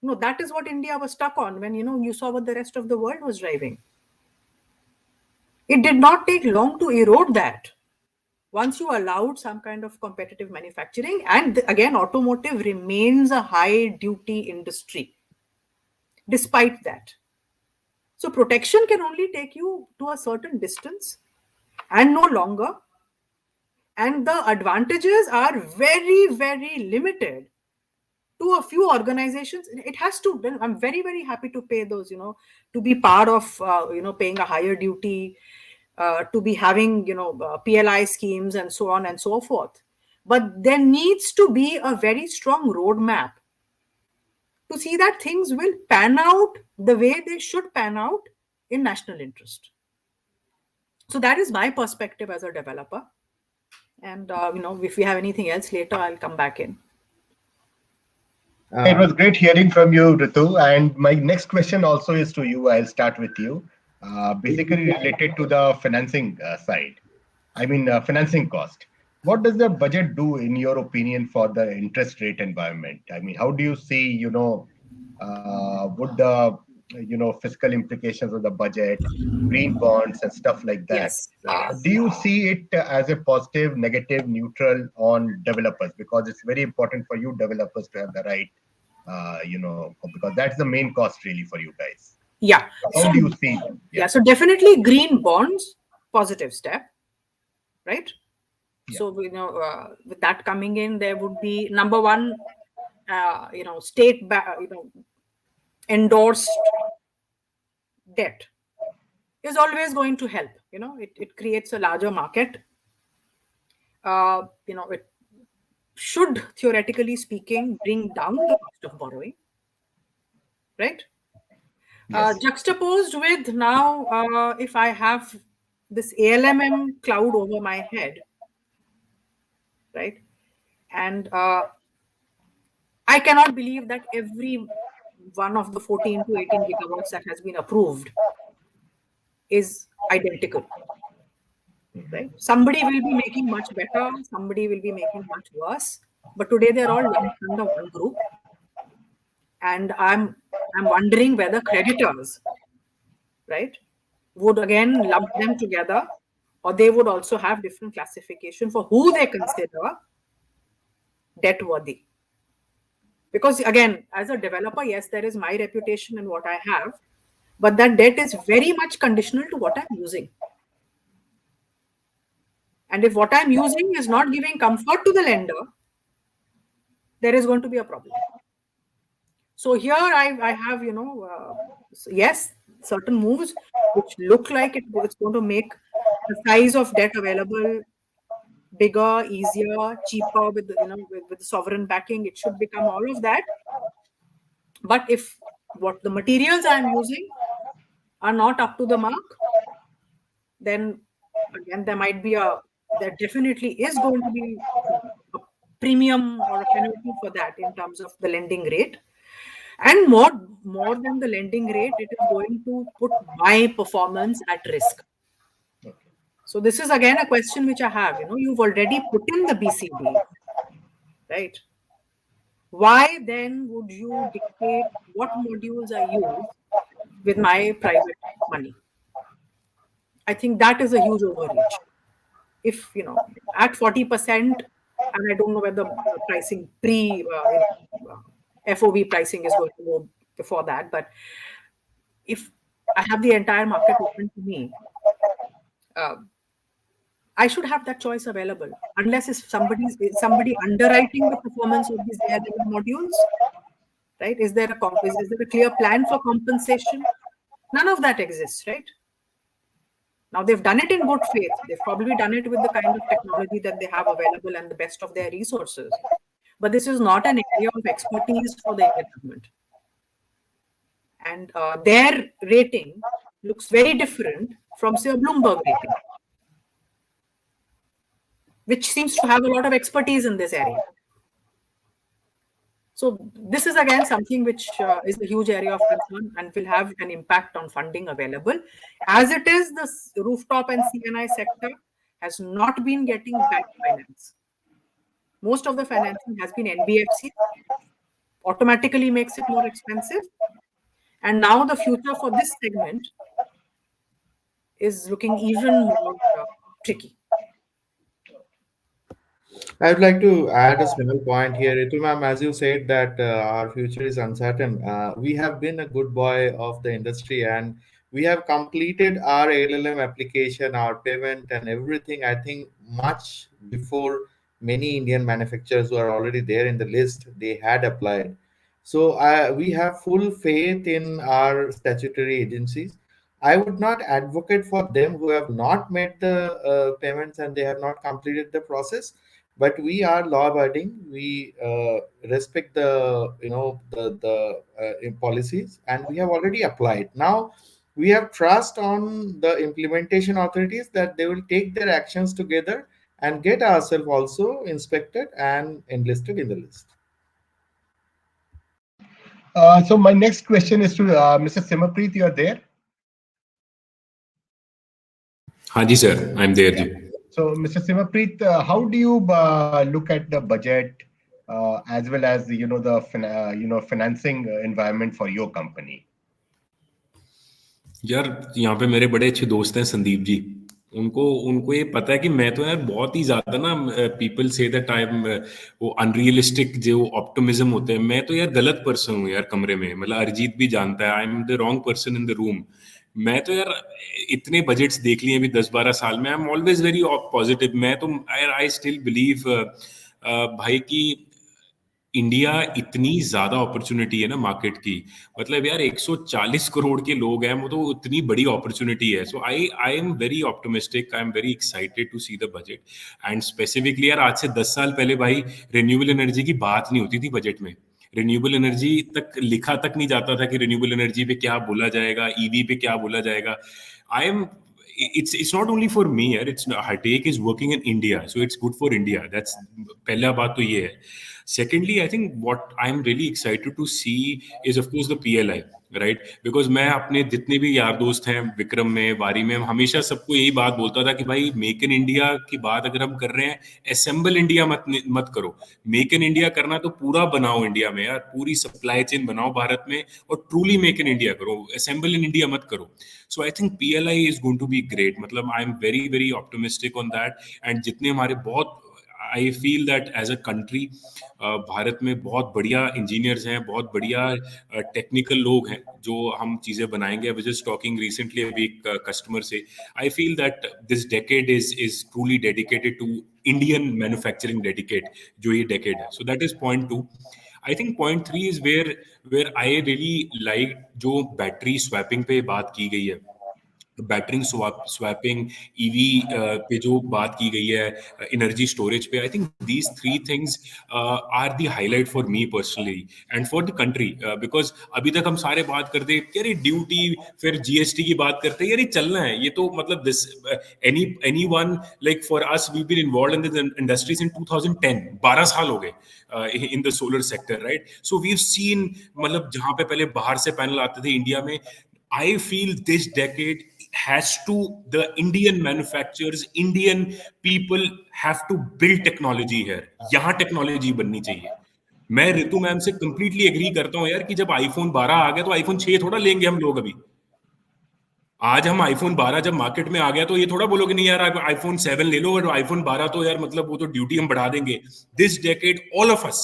That is what India was stuck on when, you saw what the rest of the world was driving. It did not take long to erode that. Once you allowed some kind of competitive manufacturing, and again, automotive remains a high duty industry despite that. So protection can only take you to a certain distance and no longer. And the advantages are very, very limited to a few organizations. It has to, I'm very, very happy to pay those, to be part of, paying a higher duty, to be having, PLI schemes and so on and so forth. But there needs to be a very strong roadmap to see that things will pan out the way they should pan out in national interest. So that is my perspective as a developer. And, if we have anything else later, I'll come back in. It was great hearing from you, Ritu. And my next question also is to you. I'll start with you. Basically related to the financing side. I mean, financing cost. What does the budget do, in your opinion, for the interest rate environment? I mean, how do you see, would the, fiscal implications of the budget, green bonds and stuff like that? Yes. Do you see it as a positive, negative, neutral on developers? Because it's very important for you developers to have the right, because that's the main cost really for you guys. Yeah. How do you see? Yeah. So definitely green bonds, positive step, right? Yeah. So, with that coming in, there would be number one, state, endorsed debt is always going to help. It creates a larger market. It should, theoretically speaking, bring down the cost of borrowing, right? Yes. Juxtaposed with now, if I have this ALMM cloud over my head, right? And I cannot believe that every one of the 14 to 18 gigawatts that has been approved is identical, right? Somebody will be making much better, somebody will be making much worse, but today they're all lumped under one group. And I'm wondering whether creditors, right, would again lump them together, or they would also have different classification for who they consider debt worthy. Because again, as a developer, yes, there is my reputation and what I have, but that debt is very much conditional to what I'm using. And if what I'm using is not giving comfort to the lender, there is going to be a problem. So here I have, yes, certain moves which look like it's going to make the size of debt available bigger, easier, cheaper with with sovereign backing. It should become all of that. But if what the materials I'm using are not up to the mark, then again there definitely is going to be a premium or a penalty for that in terms of the lending rate. And more than the lending rate, it is going to put my performance at risk. So this is again a question which I have. You've already put in the BCD, right? Why then would you dictate what modules I use with my private money? I think that is a huge overreach. If at 40%, and I don't know whether pricing FOB pricing is going to go before that, but if I have the entire market open to me, I should have that choice available, unless if somebody underwriting the performance of these ALMM modules, right? Is there a clear plan for compensation? None of that exists, right? Now they've done it in good faith. They've probably done it with the kind of technology that they have available and the best of their resources. But this is not an area of expertise for the Indian government. And their rating looks very different from, say, a Bloomberg rating. which seems to have a lot of expertise in this area. So this is again something which is a huge area of concern and will have an impact on funding available. As it is, the rooftop and CNI sector has not been getting bank finance. Most of the financing has been NBFC, automatically makes it more expensive. And now the future for this segment is looking even more tricky. I would like to add a small point here. Ritu ma'am, as you said that our future is uncertain, we have been a good boy of the industry and we have completed our ALLM application, our payment and everything, I think, much before many Indian manufacturers who are already there in the list, they had applied. So we have full faith in our statutory agencies. I would not advocate for them who have not made the payments and they have not completed the process, but we are law abiding. We respect the policies and we have already applied. Now we have trust on the implementation authorities that they will take their actions together and get ourselves also inspected and enlisted in the list. So my next question is to Mr. Simmerpreet. You are there? हाँ जी sir, I am there जी. So, Mr. Simmerpreet, how do you look at the budget as well as the financing environment for your company? यार यहाँ पे मेरे बड़े अच्छे दोस्त हैं संदीप जी. उनको उनको ये पता है कि मैं तो यार बहुत ही ज्यादा ना, people say that I am वो अनरियलिस्टिक जो ऑप्टिमिज्म होते हैं, मैं तो यार गलत पर्सन हूँ यार कमरे में. मतलब अरिजीत भी जानता है, I am the wrong person in the room. मैं तो यार इतने बजट्स देख लिए अभी 10-12 साल में. I am always very positive. मैं तो आई स्टिल बिलीव भाई की इंडिया इतनी ज्यादा अपॉर्चुनिटी है ना मार्केट की. मतलब यार 140 करोड़ के लोग हैं, वो तो इतनी बड़ी अपॉर्चुनिटी है. So I I am very optimistic. I am very excited to see the budget. And specifically यार आज से 10 साल पहले भाई रिन्यूएबल एनर्जी की बात नहीं होती थी बजट में. रिन्यूएबल एनर्जी तक लिखा तक नहीं जाता था कि रिन्यूएबल एनर्जी पे क्या बोला जाएगा, ईवी पे क्या बोला जाएगा. I am it's not only for me यार. It's Hardek is working in India, so it's good for India. That's पहला बात तो ये है. Secondly, I think what I'm really excited to see is of course the PLI, right? Because मैं अपने जितने भी यार दोस्त हैं विक्रम में, वारी में, हमेशा सबको यही बात बोलता था कि भाई मेक इन इंडिया की बात अगर हम कर रहे हैं, असेंबल इंडिया मत करो. मेक इन इंडिया करना तो पूरा बनाओ इंडिया में यार, पूरी सप्लाई चेन बनाओ भारत में और ट्रूली मेक इन इंडिया करो. असेंबल इन इंडिया मत करो. So I think PLI is going to be great. मतलब I am very very optimistic on that. And जितने हमारे बहुत I feel that as a country Bharat में बहुत बढ़िया इंजीनियर्स हैं, बहुत बढ़िया टेक्निकल लोग हैं जो हम चीज़ें बनाएंगे. I was just talking recently अभी एक कस्टमर से. I feel that this decade is truly dedicated to Indian manufacturing dedicate जो ये decade है. So that is point 2. I think point 3 is where I really like जो battery swapping पे बात की गई है, बैटरी स्वैपिंग, ईवी पे जो बात की गई है, एनर्जी स्टोरेज पे. I think these 3 things are the highlight for me personally and for the country. Because अभी तक हम सारे बात करते यार ये ड्यूटी, फिर जीएसटी की बात करते हैं, यार ये चलना है. ये तो मतलब this any one like for us we been involve in the industry in 2010, 12 साल हो गए in the solar sector, right? So we've seen, मतलब जहां पे पहले बाहर से पैनल आते थे इंडिया में, I feel this decade has to, the Indian manufacturers, Indian people have to build technology here. यहाँ टेक्नोलॉजी बननी चाहिए. मैं ऋतु मैम से कंप्लीटली एग्री करता हूँ यार कि जब आईफोन 12 आ गया तो आईफोन 6 थोड़ा लेंगे हम लोग. अभी आज हम आईफोन 12 जब मार्केट में आ गया तो ये थोड़ा बोलोगे नहीं यार आईफोन 7 ले लो, और आईफोन 12 तो यार मतलब वो तो ड्यूटी हम बढ़ा देंगे. This decade all of us,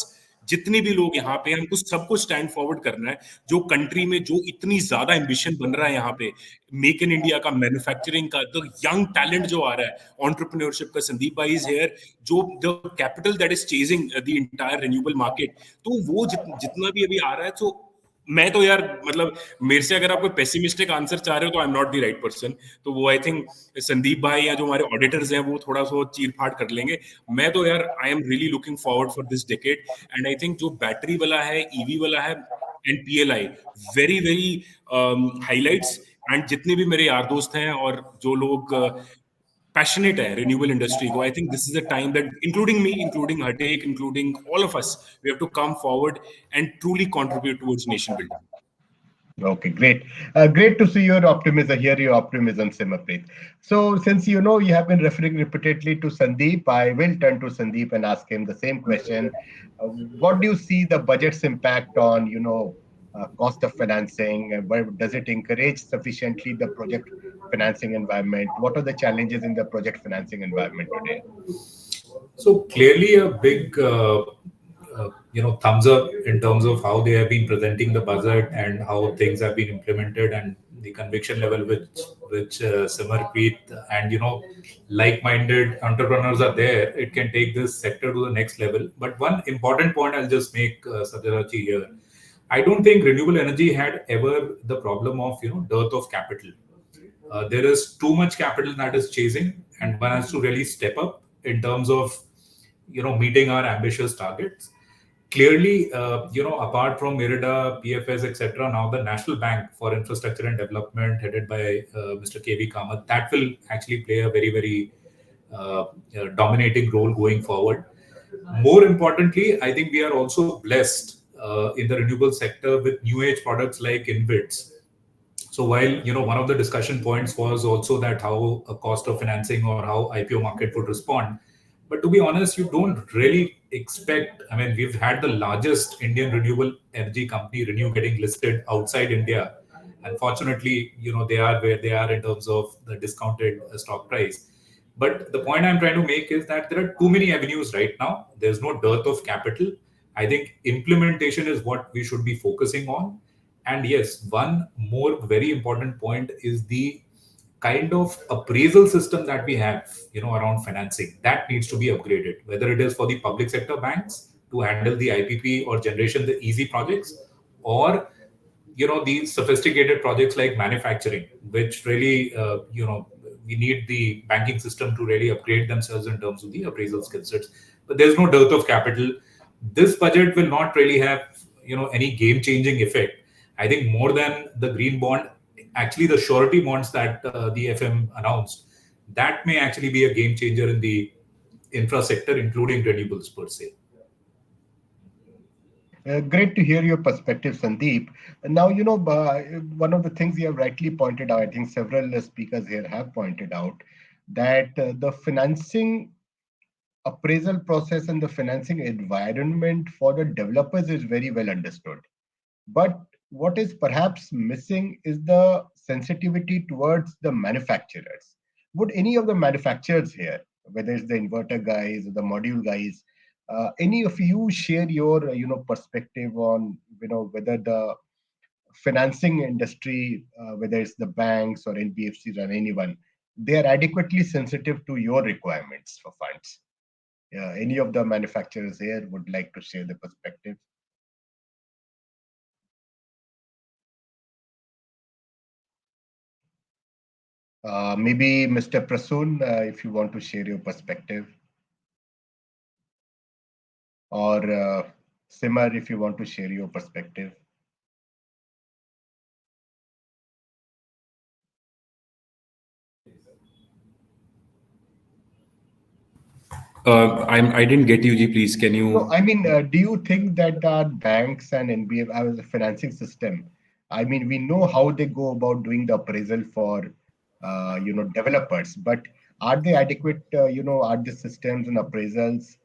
जितने भी लोग यहाँ पे, हमको सबको स्टैंड फॉरवर्ड करना है. जो कंट्री में जो इतनी ज्यादा एम्बिशन बन रहा है यहाँ पे, मेक इन इंडिया का, मैन्युफैक्चरिंग का, द यंग टैलेंट जो आ रहा है, एंटरप्रेन्योरशिप का, संदीप भाई इज हियर, जो the capital that is chasing the entire renewable market, तो वो जितना भी अभी आ रहा है. तो मैं तो यार मतलब मेरे से अगर आप कोई पेसिमिस्टिक आंसर चाह रहे हो तो I am not the right person. तो वो आई थिंक संदीप भाई या जो हमारे ऑडिटर्स हैं वो थोड़ा सा चीर फाड़ कर लेंगे. मैं तो यार I am really looking forward for this decade. And I think जो बैटरी वाला है, ईवी वाला है, and PLI, very very highlights. And जितने भी मेरे यार दोस्त हैं और जो लोग passionate hai, renewable industry ko, I think this is a time that, including me, including Hatek, including all of us, we have to come forward and truly contribute towards nation building. Okay, great. Great to see your optimism, hear your optimism, Simaprit. So, since you know you have been referring repeatedly to Sandeep, I will turn to Sandeep and ask him the same question. What do you see the budget's impact on, cost of financing? Where does it encourage sufficiently the project financing environment? What are the challenges in the project financing environment today? So clearly, a big thumbs up in terms of how they have been presenting the budget and how things have been implemented, and the conviction level which Simarpreet and like-minded entrepreneurs are there. It can take this sector to the next level. But one important point I'll just make, Satyarachi, here. I don't think renewable energy had ever the problem of dearth of capital. There is too much capital that is chasing, and one has to really step up in terms of meeting our ambitious targets. Clearly, apart from Merida, PFS, etc., now the National Bank for Infrastructure and Development, headed by Mr. KV Kamath, that will actually play a very, very dominating role going forward. More importantly, I think we are also blessed in the renewable sector with new age products like InvITs. So while one of the discussion points was also that how a cost of financing or how IPO market would respond, but to be honest, you don't really expect. I mean, we've had the largest Indian renewable energy company, Renew, getting listed outside India. Unfortunately, they are where they are in terms of the discounted stock price. But the point I'm trying to make is that there are too many avenues right now. There's no dearth of capital. I think implementation is what we should be focusing on. And yes, one more very important point is the kind of appraisal system that we have, around financing. That needs to be upgraded, whether it is for the public sector banks to handle the IPP or generation the easy projects, or these sophisticated projects like manufacturing, which really we need the banking system to really upgrade themselves in terms of the appraisal skill sets. But there's no dearth of capital. This budget will not really have any game changing effect. I think more than the green bond, actually the surety bonds that the FM announced, that may actually be a game changer in the infra sector, including renewables per se. Great to hear your perspective, Sandeep. Now, one of the things you have rightly pointed out, I think several speakers here have pointed out, that the financing appraisal process and the financing environment for the developers is very well understood. But what is perhaps missing is the sensitivity towards the manufacturers. Would any of the manufacturers here, whether it's the inverter guys or the module guys, any of you share your perspective on whether the financing industry, whether it's the banks or NBFCs or anyone, they are adequately sensitive to your requirements for funds? Any of the manufacturers here would like to share the perspective? Maybe Mr. Prasoon, if you want to share your perspective, or Simar, if you want to share your perspective. I didn't get you, Ji. Please, can you? No, I mean, do you think that our banks and NBF, as a financing system, I mean, we know how they go about doing the appraisal for, developers, but are they adequate? Are the systems and appraisals,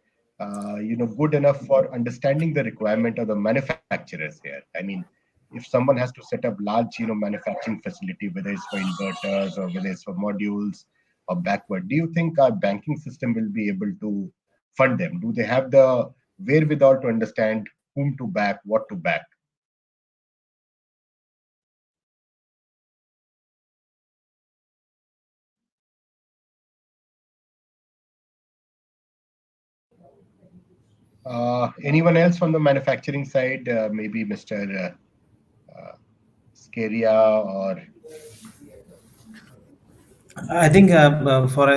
good enough for understanding the requirement of the manufacturers here? I mean, if someone has to set up large, manufacturing facility, whether it's for inverters or whether it's for modules or backward, do you think our banking system will be able to fund them? Do they have the wherewithal to understand whom to back, what to back? Anyone else from the manufacturing side? Maybe Mr. Scaria or I think for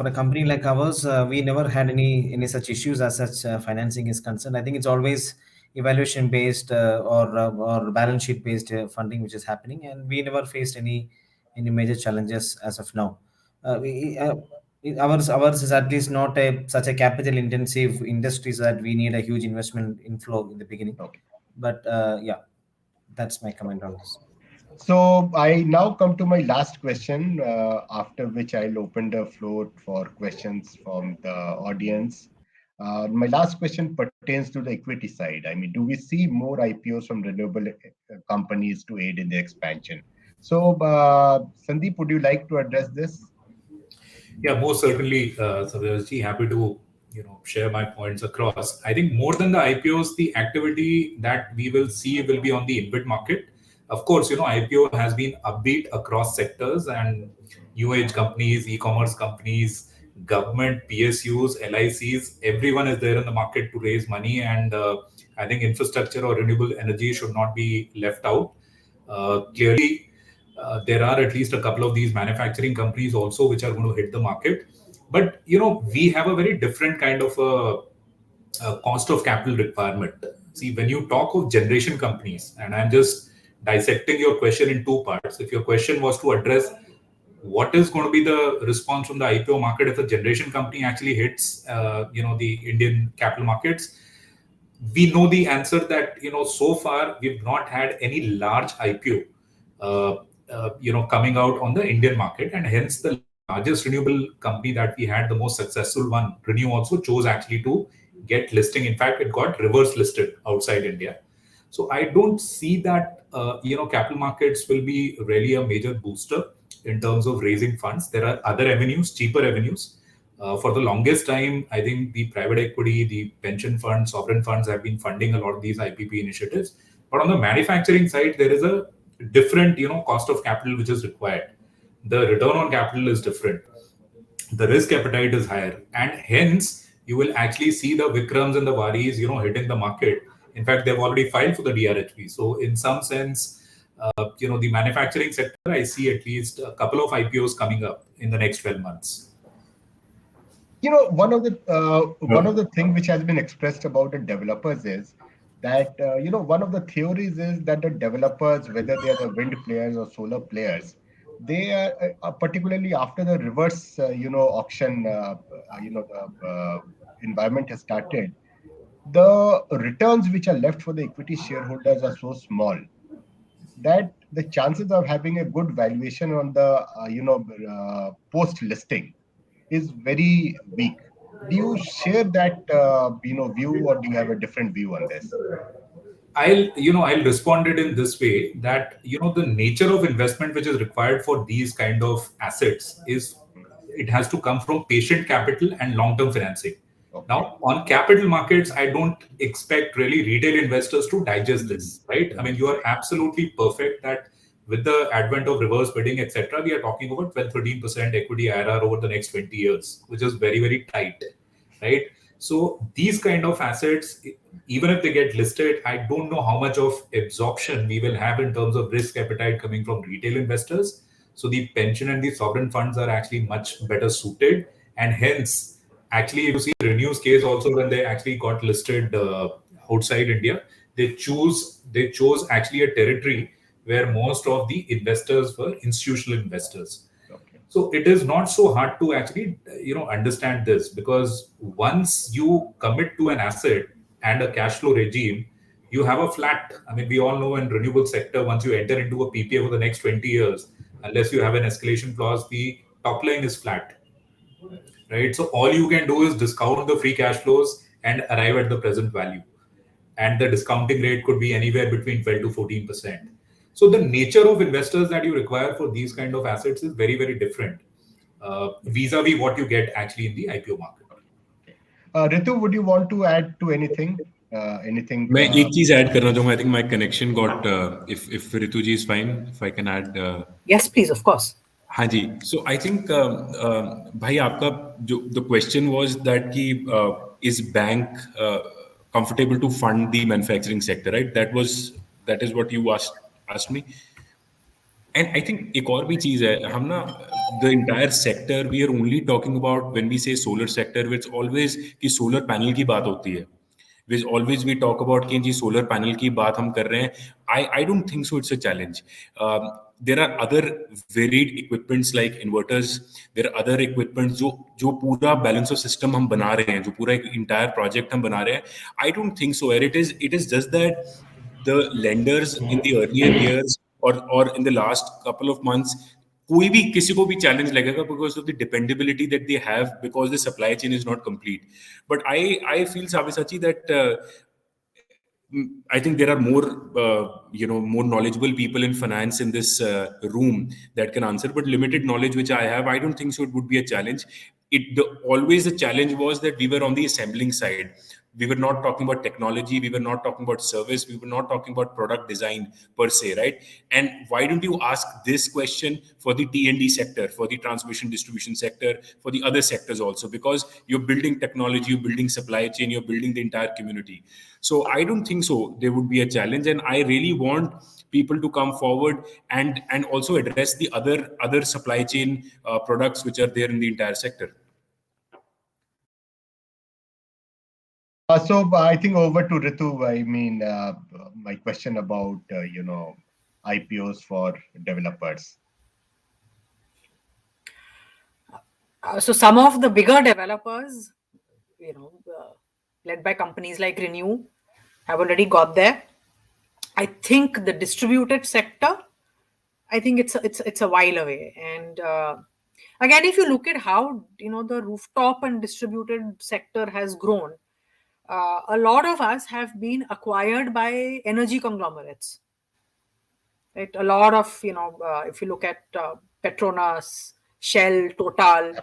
a company like ours, we never had any such issues as such financing is concerned. I think it's always evaluation based or balance sheet based funding which is happening, and we never faced any major challenges as of now. We Ours is at least not a such a capital intensive industry, so that we need a huge investment inflow in the beginning. Okay. But yeah, that's my comment on this. So I now come to my last question, after which I'll open the floor for questions from the audience. My last question pertains to the equity side. I mean, do we see more IPOs from renewable companies to aid in the expansion? So, Sandeep, would you like to address this? Yeah, most certainly, Savyajji, happy to share my points across. I think more than the IPOs, the activity that we will see will be on the InvIT market. Of course, IPO has been upbeat across sectors and new age companies, e-commerce companies, government, PSUs, LICs. Everyone is there in the market to raise money, and I think infrastructure or renewable energy should not be left out. Clearly, there are at least a couple of these manufacturing companies also which are going to hit the market. But we have a very different kind of a cost of capital requirement. See, when you talk of generation companies, and I'm just dissecting your question in two parts. If your question was to address what is going to be the response from the IPO market if a generation company actually hits, the Indian capital markets, we know the answer that so far we've not had any large IPO coming out on the Indian market, and hence the largest renewable company that we had, the most successful one, Renew, also chose actually to get listing. In fact, it got reverse listed outside India. So I don't see that capital markets will be really a major booster in terms of raising funds. There are other avenues, cheaper avenues. For the longest time, I think the private equity, the pension funds, sovereign funds have been funding a lot of these IPP initiatives. But on the manufacturing side, there is a different, cost of capital which is required. The return on capital is different. The risk appetite is higher, and hence you will actually see the Vikrams and the Varis, hitting the market. In fact, they've already filed for the DRHP. So, in some sense, the manufacturing sector, I see at least a couple of IPOs coming up in the next 12 months. One of the thing which has been expressed about the developers is that one of the theories is that the developers, whether they are the wind players or solar players, they are particularly after the reverse auction environment has started, the returns which are left for the equity shareholders are so small that the chances of having a good valuation on the post listing is very weak. Do you share that view, or do you have a different view on this? I'll respond it in this way that the nature of investment which is required for these kind of assets is it has to come from patient capital and long-term financing. Okay. Now, on capital markets, I don't expect really retail investors to digest this, right? I mean, you are absolutely perfect that with the advent of reverse bidding, etc., we are talking about 12-13% equity IRR over the next 20 years, which is very, very tight, right? So these kind of assets, even if they get listed, I don't know how much of absorption we will have in terms of risk appetite coming from retail investors. So the pension and the sovereign funds are actually much better suited, and hence, actually, if you see Renew's case also, when they actually got listed outside India, they chose actually a territory where most of the investors were institutional investors. Okay. So it is not so hard to actually understand this, because once you commit to an asset and a cash flow regime, you have a flat. I mean, we all know in renewable sector, once you enter into a PPA for the next 20 years, unless you have an escalation clause, the top line is flat, right? So all you can do is discount the free cash flows and arrive at the present value. And the discounting rate could be anywhere between 12 to 14%. So the nature of investors that you require for these kind of assets is very, very different vis-a-vis what you get actually in the IPO market. Okay. Ritu, would you want to add to anything? मैं एक चीज add करना चाहूंगा. I think my connection got if Ritu ji is fine, if I can add. Yes, please, of course. हाँ जी. So I think भाई आपका जो the question was that कि is bank comfortable to fund the manufacturing sector, right? That is what you asked me. And I think एक और भी चीज है, हम ना the entire sector we are only talking about when we say solar sector, it's always कि solar panel की बात होती है. Which always we talk about कि जी solar panel की बात हम कर रहे हैं. I don't think so it's a challenge. there are other varied equipments like inverters. There are other equipments जो पूरा balance of system हम बना रहे हैं, जो पूरा एक entire project हम बना रहे हैं. I don't think so. And it is just that the lenders in the earlier years or in the last couple of months, कोई भी किसी को भी challenge लगेगा because of the dependability that they have, because the supply chain is not complete. But I feel, Sabyasachi, that I think there are more, more knowledgeable people in finance in this room that can answer. But limited knowledge which I have, I don't think so it would be a challenge. Always the challenge was that we were on the assembling side. We were not talking about technology. We were not talking about service. We were not talking about product design per se, right? And why don't you ask this question for the T&D sector, for the transmission distribution sector, for the other sectors also? Because you're building technology, you're building supply chain, you're building the entire community. So I don't think so there would be a challenge, and I really want people to come forward and also address the other supply chain products which are there in the entire sector. So I think over to Ritu. I mean, my question about IPOs for developers. So some of the bigger developers, led by companies like Renew, have already got there. I think the distributed sector, I think it's a while away. And again, if you look at how the rooftop and distributed sector has grown, a lot of us have been acquired by energy conglomerates. Right? A lot of if you look at Petronas, Shell, Total,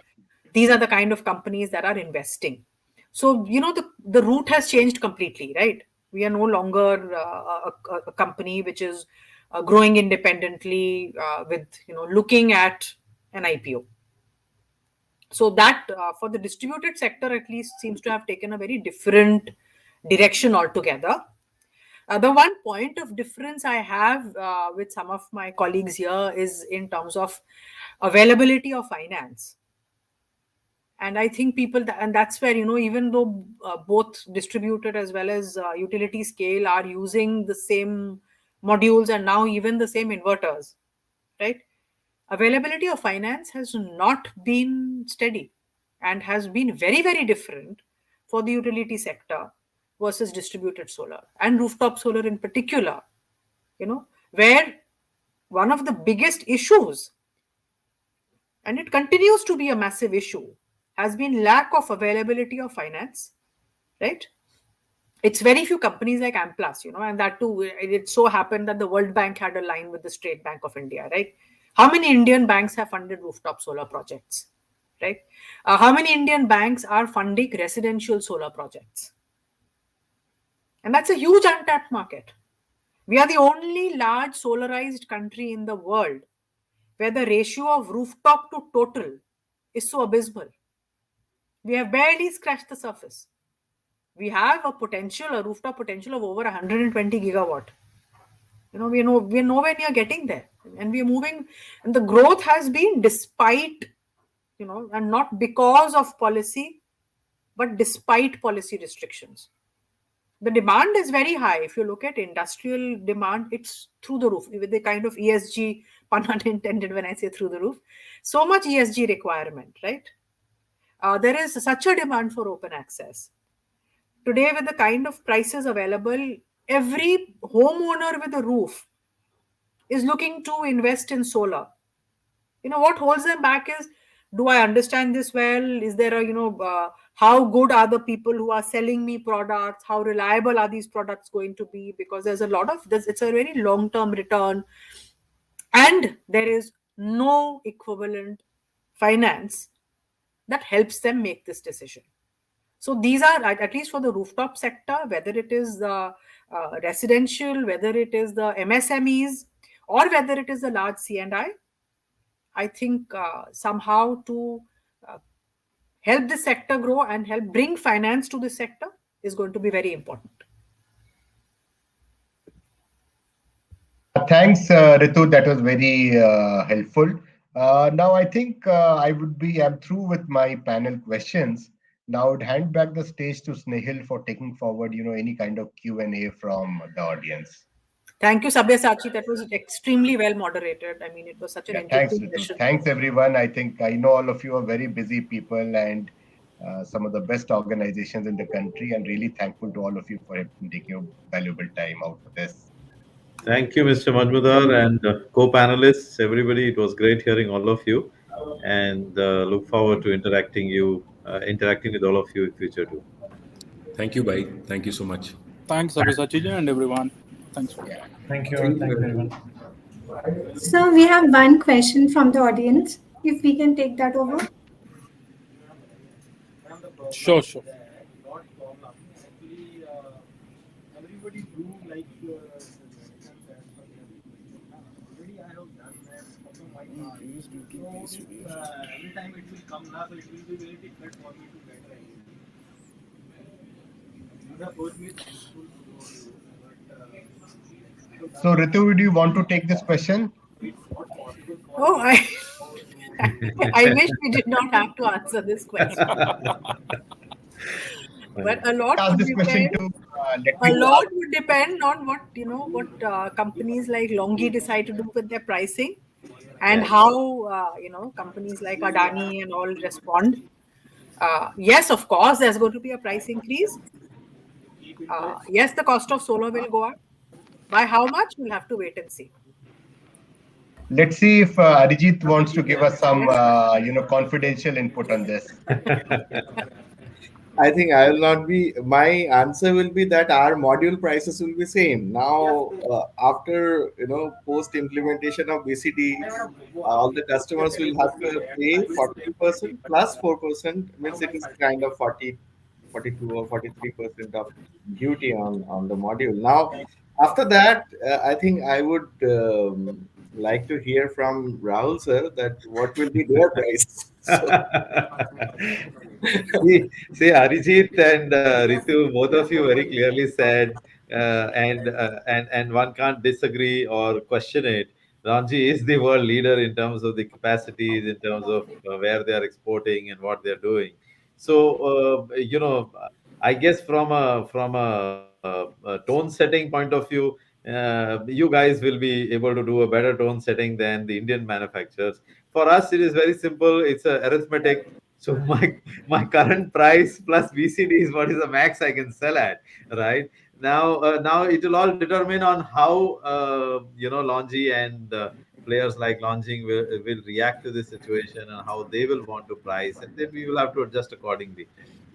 these are the kind of companies that are investing. So the route has changed completely, right? We are no longer a company which is growing independently with looking at an IPO. So that for the distributed sector at least seems to have taken a very different direction altogether. The one point of difference I have with some of my colleagues here is in terms of availability of finance. And I think and that's where, even though both distributed as well as utility scale are using the same modules and now even the same inverters, right? Availability of finance has not been steady and has been very, very different for the utility sector versus distributed solar and rooftop solar in particular, where one of the biggest issues, and it continues to be a massive issue, has been lack of availability of finance, right? It's very few companies like Amplas, and that too, it so happened that the World Bank had a line with the State Bank of India, right? How many Indian banks have funded rooftop solar projects, right? How many Indian banks are funding residential solar projects? And that's a huge untapped market. We are the only large solarized country in the world where the ratio of rooftop to total is so abysmal. We have barely scratched the surface. We have a rooftop potential of over 120 gigawatt. We're nowhere near getting there, and we're moving. And the growth has been despite, and not because of policy, but despite policy restrictions. The demand is very high. If you look at industrial demand, it's through the roof with the kind of ESG, pun not intended when I say through the roof. So much ESG requirement, right? There is such a demand for open access. Today, with the kind of prices available, every homeowner with a roof is looking to invest in solar. What holds them back is, do I understand this well? Is there how good are the people who are selling me products? How reliable are these products going to be? Because there's a lot of this, it's a very long-term return. And there is no equivalent finance that helps them make this decision. So these are, at least for the rooftop sector, whether it is the residential, whether it is the MSMEs, or whether it is the large I think somehow to help the sector grow and help bring finance to the sector is going to be very important. Thanks, Ritu. That was very helpful. Now I think I'm through with my panel questions. Now I would hand back the stage to Snehil for taking forward, any kind of Q&A from the audience. Thank you, Sabyasachi. That was extremely well moderated. I mean, it was such an Yeah, thanks, interesting Ritu. session. Thanks, everyone. I think I know all of you are very busy people and some of the best organizations in the country. And really thankful to all of you for taking your valuable time out for this. Thank you, Mr. Majmudar and co-panelists, everybody. It was great hearing all of you, and look forward to interacting with all of you in future too. Thank you, bye. Thank you so much. Thanks, Sabyasachi and everyone. Thanks. Yeah. Thank you. Thank you Thank you, very everyone. much. So we have one question from the audience. If we can take that over. Sure, sure. So, Ritu, would you want to take this question? Oh, I wish we did not have to answer this question. But a lot Ask would this question depend. to let me A know. lot would depend on what companies like Longi decide to do with their pricing, and Yes. how companies like Adani and all respond. Yes, of course, there's going to be a price increase. Yes, the cost of solar will go up. By how much? We'll have to wait and see. Let's see if Arijit wants to give us some, Yes. confidential input on this. I think I will not be. My answer will be that our module prices will be same. Now, after post implementation of BCD, all the customers will have to pay 40% plus 4%. Means it is kind of 42 or 43% of duty on the module. Now, after that, I think I would like to hear from Rahul sir that what will be their price. So. See, Arijit and Ritu, both of you very clearly said, and one can't disagree or question it. Ranji is the world leader in terms of the capacities, in terms of where they are exporting and what they are doing. So, I guess from a tone setting point of view, you guys will be able to do a better tone setting than the Indian manufacturers. For us, it is very simple. It's a arithmetic. So my current price plus VCD is what is the max I can sell at, right? Now it will all determine on how Longi and players like Longing will react to this situation and how they will want to price, and then we will have to adjust accordingly.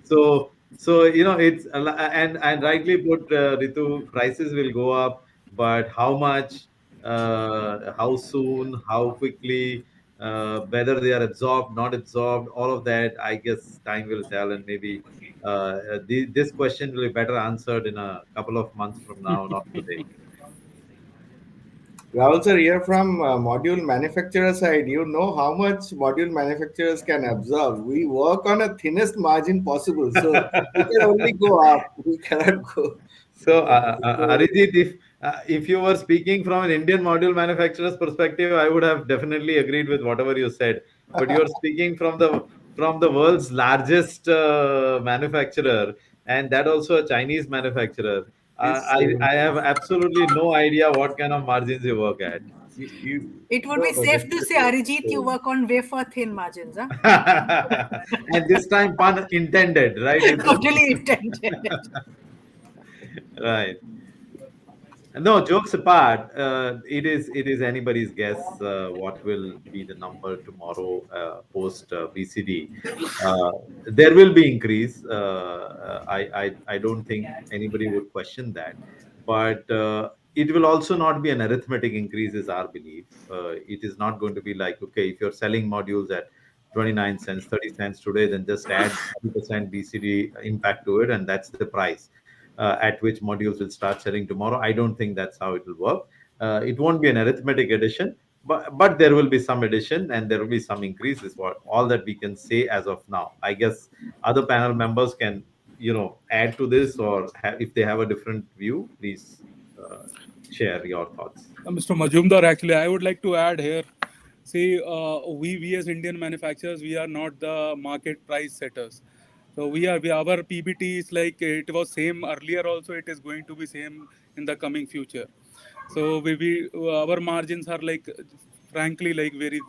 So it's and rightly put, Ritu, prices will go up, but how much, how soon, how quickly, whether they are absorbed, not absorbed, all of that, I guess time will tell, and maybe this question will be better answered in a couple of months from now, not today. Rahul sir, here from module manufacturer side, you know how much module manufacturers can absorb. We work on a thinnest margin possible, so we can only go up. We cannot go. So, So, Arijit, if you were speaking from an Indian module manufacturer's perspective, I would have definitely agreed with whatever you said. But you are speaking from the world's largest manufacturer, and that also a Chinese manufacturer. it's I have absolutely no idea what kind of margins you work at. It would no, be no, safe to say, Arijit, you work on wafer thin margins, huh? And this time, pun intended, right, Ritu? Totally intended. Right. No, jokes apart, it is anybody's guess what will be the number tomorrow post BCD. Uh, there will be increase. I don't think anybody would question that, but it will also not be an arithmetic increase, is our belief. It is not going to be like, okay, if you're selling modules at 29 cents, 30 cents today, then just add 30% BCD impact to it, and that's the price at which modules will start selling tomorrow. I don't think that's how it will work. It won't be an arithmetic addition, but there will be some addition and there will be some increase. Is what all that we can say as of now. I guess other panel members can add to this, or if they have a different view, please share your thoughts. Mr. Majumdar, actually, I would like to add here. See, we as Indian manufacturers, we are not the market price setters. So our PBT is like it was same earlier. Also, it is going to be same in the coming future. So we our margins are like, frankly, like very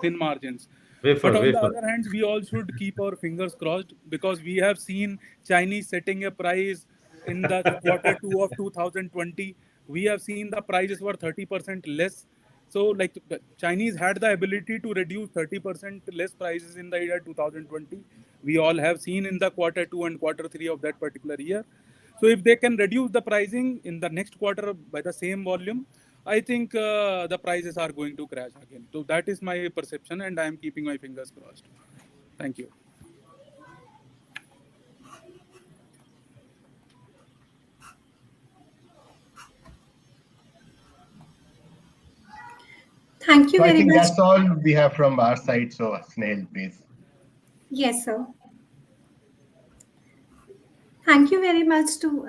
thin margins. But Wafer, on the wafer. other hand, we all should keep our fingers crossed, because we have seen Chinese setting a price in the quarter two of 2020. We have seen the prices were 30% less. So like the Chinese had the ability to reduce 30% less prices in the year 2020. We all have seen in the quarter two and quarter three of that particular year. So if they can reduce the pricing in the next quarter by the same volume, I think the prices are going to crash again. So that is my perception, and I am keeping my fingers crossed. Thank you. Thank you So I very think much. that's all we have from our side. So Snail, please. Yes, sir. Thank you very much to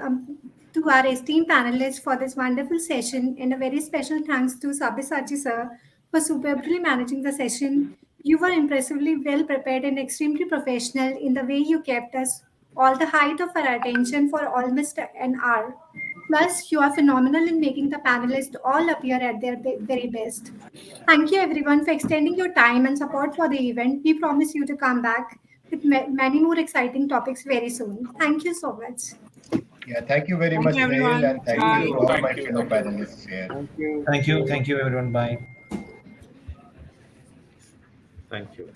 our esteemed panelists for this wonderful session, and a very special thanks to Sabyasachi sir for superbly managing the session. You were impressively well prepared and extremely professional in the way you kept us all the height of our attention for almost an hour. Plus, you are phenomenal in making the panelists all appear at their very best. Thank you everyone for extending your time and support for the event. We promise you to come back with many more exciting topics very soon. Thank you so much. Yeah, thank you very Thank much, you, Snail, everyone. and thank Thank you Bye. to you. all my Thank you. fellow Thank you. panelists here. Thank you. Thank you, everyone. Bye. Thank you.